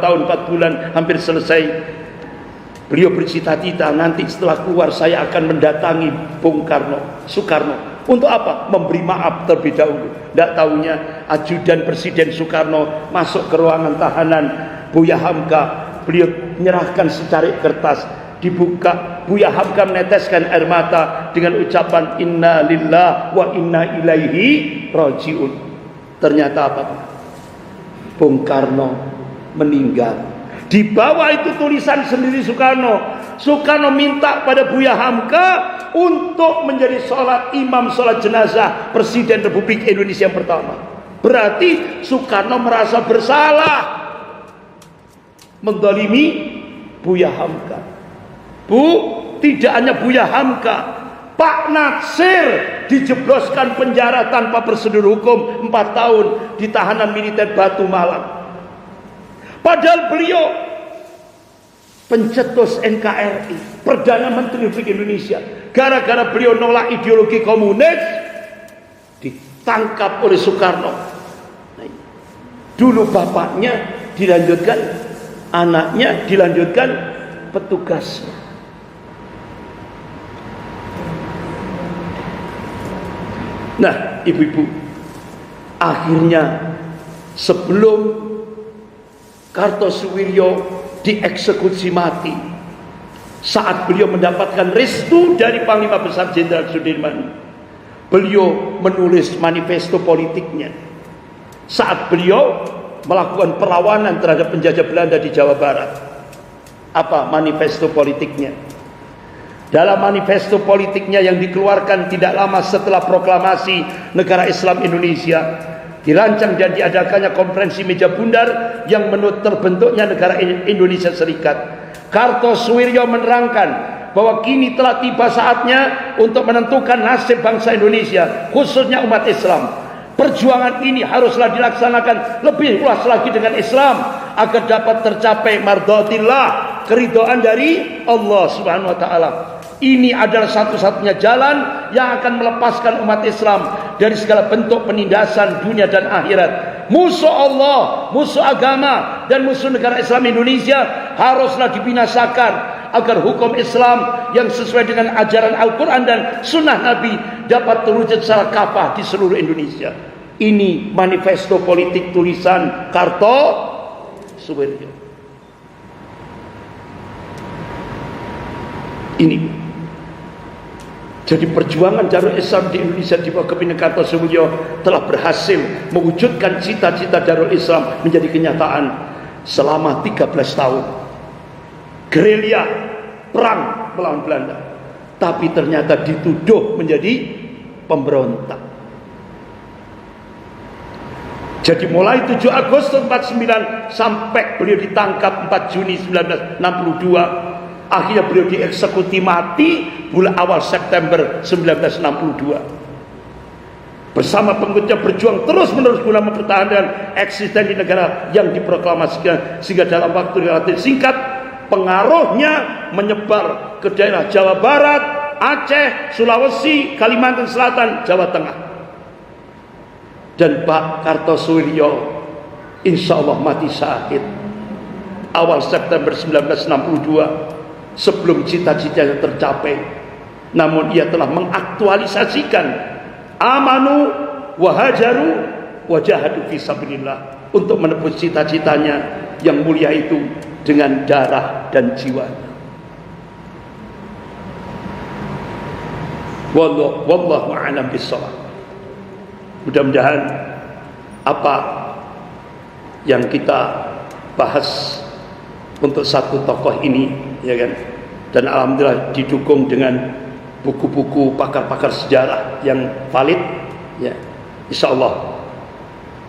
tahun 4 bulan hampir selesai, beliau bercita-cita nanti setelah keluar saya akan mendatangi Soekarno. Untuk apa? Memberi maaf terlebih dahulu. Tidak tahunya ajudan Presiden Soekarno masuk ke ruangan tahanan Buya Hamka. Beliau menyerahkan secari kertas dibuka, Buya Hamka meneteskan air mata dengan ucapan inna lillah wa inna ilaihi rajiun. Ternyata apa? Bung Karno meninggal. Di bawah itu tulisan sendiri Soekarno. Soekarno minta pada Buya Hamka untuk menjadi imam sholat jenazah Presiden Republik Indonesia yang pertama. Berarti Soekarno merasa bersalah mendolimi Buya Hamka. Bu, tidak hanya Buya Hamka, Pak Natsir dijebloskan penjara tanpa prosedur hukum 4 tahun di tahanan militer Batu Malang. Padahal beliau pencetus NKRI, Perdana Menteri Republik Indonesia. Gara-gara beliau nolak ideologi komunis, ditangkap oleh Soekarno. Nah, dulu bapaknya dilanjutkan, anaknya dilanjutkan, petugasnya. Nah, ibu-ibu, akhirnya sebelum Kartosuwiryo dieksekusi mati, saat beliau mendapatkan restu dari Panglima Besar Jenderal Sudirman, beliau menulis manifesto politiknya. Saat beliau melakukan perlawanan terhadap penjajah Belanda di Jawa Barat, apa manifesto politiknya? Dalam manifesto politiknya yang dikeluarkan tidak lama setelah proklamasi Negara Islam Indonesia, dirancang dan diadakannya konferensi meja bundar yang menurut terbentuknya negara Indonesia Serikat. Kartosuwiryo menerangkan bahwa kini telah tiba saatnya untuk menentukan nasib bangsa Indonesia, khususnya umat Islam. Perjuangan ini haruslah dilaksanakan lebih luas lagi dengan Islam agar dapat tercapai mardhatillah, keridhaan dari Allah Subhanahu wa taala. Ini adalah satu-satunya jalan yang akan melepaskan umat Islam dari segala bentuk penindasan dunia dan akhirat. Musuh Allah, musuh agama, dan musuh negara Islam Indonesia haruslah dibinasakan agar hukum Islam yang sesuai dengan ajaran Al-Quran dan Sunnah Nabi dapat terwujud secara kafah di seluruh Indonesia. Ini manifesto politik tulisan Kartosuwiryo. Ini. Jadi perjuangan Darul Islam di Indonesia di bawah kepemimpinan Kartosuwiryo telah berhasil mewujudkan cita-cita Darul Islam menjadi kenyataan selama 13 tahun. Gerilya, perang melawan Belanda. Tapi ternyata dituduh menjadi pemberontak. Jadi mulai 7 Agustus 49 sampai beliau ditangkap 4 Juni 1962. Akhirnya beliau dieksekusi mati bulan awal September 1962. Bersama pengikutnya berjuang terus-menerus guna mempertahankan eksistensi negara yang diproklamasikan, sehingga dalam waktu relatif singkat pengaruhnya menyebar ke daerah Jawa Barat, Aceh, Sulawesi, Kalimantan Selatan, Jawa Tengah. Dan Pak Kartosuwiryo insya Allah mati syahid awal September 1962. Sebelum cita-citanya tercapai, namun ia telah mengaktualisasikan amanu wahajaru wajahadu fisabilillah untuk menebus cita-citanya yang mulia itu dengan darah dan jiwa. Wallahu a'lam bishawab. Mudah-mudahan apa yang kita bahas untuk satu tokoh ini, ya kan, dan alhamdulillah didukung dengan buku-buku pakar-pakar sejarah yang valid, ya, insya Allah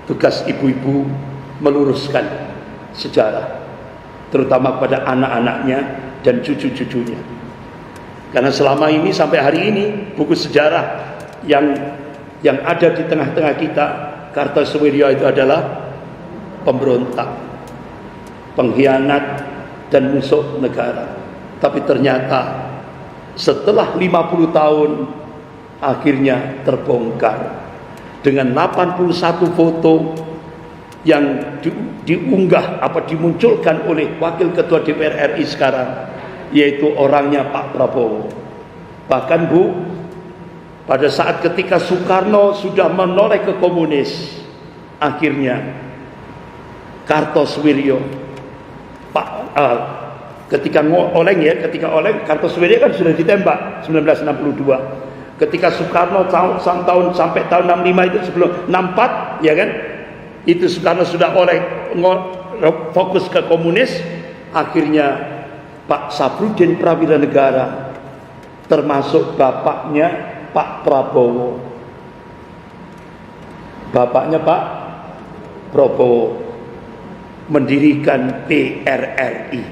tugas ibu-ibu meluruskan sejarah, terutama pada anak-anaknya dan cucu-cucunya. Karena selama ini sampai hari ini buku sejarah yang ada di tengah-tengah kita, Kartosuwiryo itu adalah pemberontak, pengkhianat, dan musuh negara. Tapi ternyata setelah 50 tahun akhirnya terbongkar dengan 81 foto yang diunggah dimunculkan oleh Wakil Ketua DPR RI sekarang, yaitu orangnya Pak Prabowo. Bahkan Bu, pada saat ketika Soekarno sudah menoleh ke komunis, akhirnya Kartosuwiryo Ketika oleng Kartosuwiryo kan sudah ditembak 1962. Ketika Soekarno sampai tahun 65 itu sebelum 64 ya kan, itu Soekarno sudah fokus ke komunis. Akhirnya Pak Saprudin Prawira Negara termasuk bapaknya Pak Prabowo, mendirikan PRRI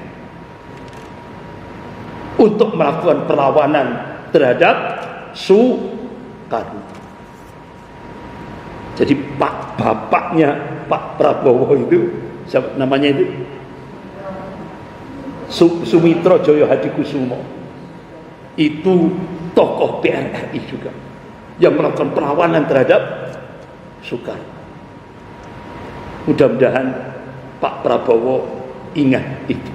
untuk melakukan perlawanan terhadap Soekarno. Jadi bapaknya Pak Prabowo itu siapa namanya itu? Sumitro Joyo Hadikusumo. Itu tokoh PRRI juga yang melakukan perlawanan terhadap Soekarno. Mudah-mudahan Pak Prabowo ingat itu.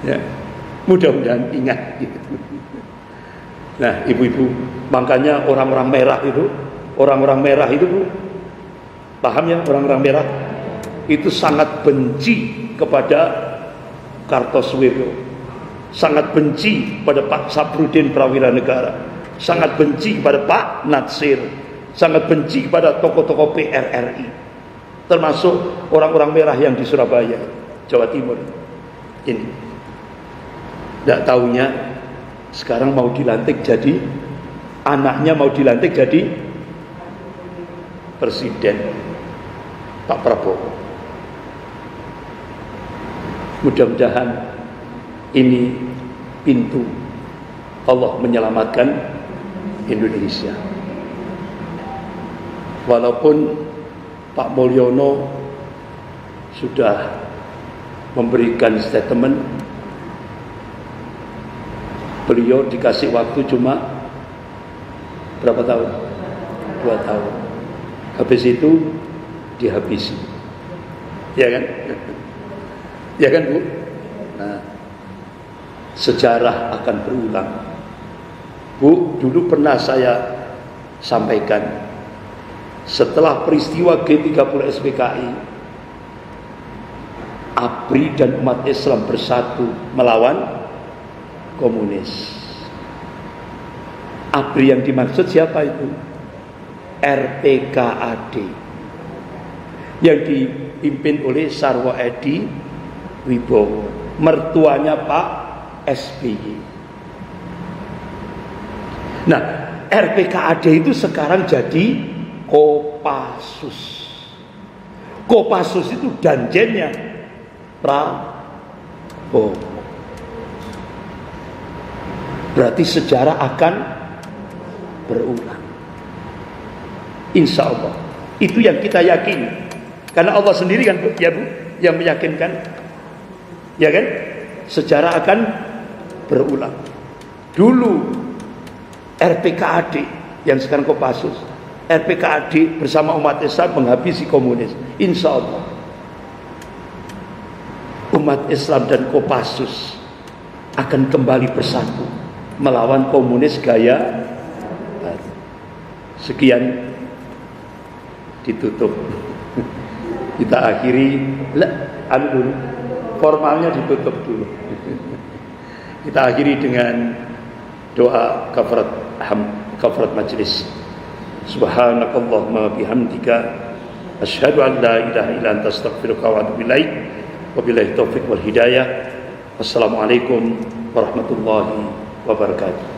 Ya, mudah-mudahan ingat itu. Nah, ibu-ibu, makanya orang-orang merah itu Bu, paham ya, orang-orang merah itu sangat benci kepada Kartosuwiryo, sangat benci pada Pak Saprudin Prawira Negara, sangat benci kepada Pak Natsir, sangat benci kepada tokoh-tokoh PRRI, termasuk orang-orang merah yang di Surabaya, Jawa Timur. Ini tidak tahunya sekarang mau dilantik jadi, anaknya mau dilantik jadi presiden, Pak Prabowo. Mudah-mudahan ini pintu Allah menyelamatkan Indonesia. Walaupun Pak Mulyono sudah memberikan statement, beliau dikasih waktu cuma berapa tahun? 2 tahun. Habis itu dihabisi. Ya kan? Ya kan, Bu? Nah, sejarah akan berulang. Bu, dulu pernah saya sampaikan, setelah peristiwa G30 SPKI, ABRI dan umat Islam bersatu melawan komunis. ABRI yang dimaksud siapa itu? RPKAD yang dipimpin oleh Sarwo Edi Wibowo, mertuanya Pak SBY. Nah, RPKAD itu sekarang jadi Kopassus. Kopassus itu danjennya Prabowo. Berarti sejarah akan berulang. Insya Allah. Itu yang kita yakini. Karena Allah sendiri kan, ya Bu, yang meyakinkan. Ya kan? Sejarah akan berulang. Dulu RPKAD yang sekarang Kopassus, RPKAD bersama umat Islam menghabisi komunis. Insya Allah umat Islam dan Kopassus akan kembali bersatu melawan komunis gaya baru. Sekian, ditutup. Kita akhiri dulu. Formalnya ditutup dulu. Kita akhiri dengan doa kafarat majlis. Subhanakallahumma bihamdika asyhadu an la ilaha illa anta astaghfiruka wa atubu ilaik. Wabillahi taufik wal hidayah. Wassalamualaikum warahmatullahi wabarakatuh.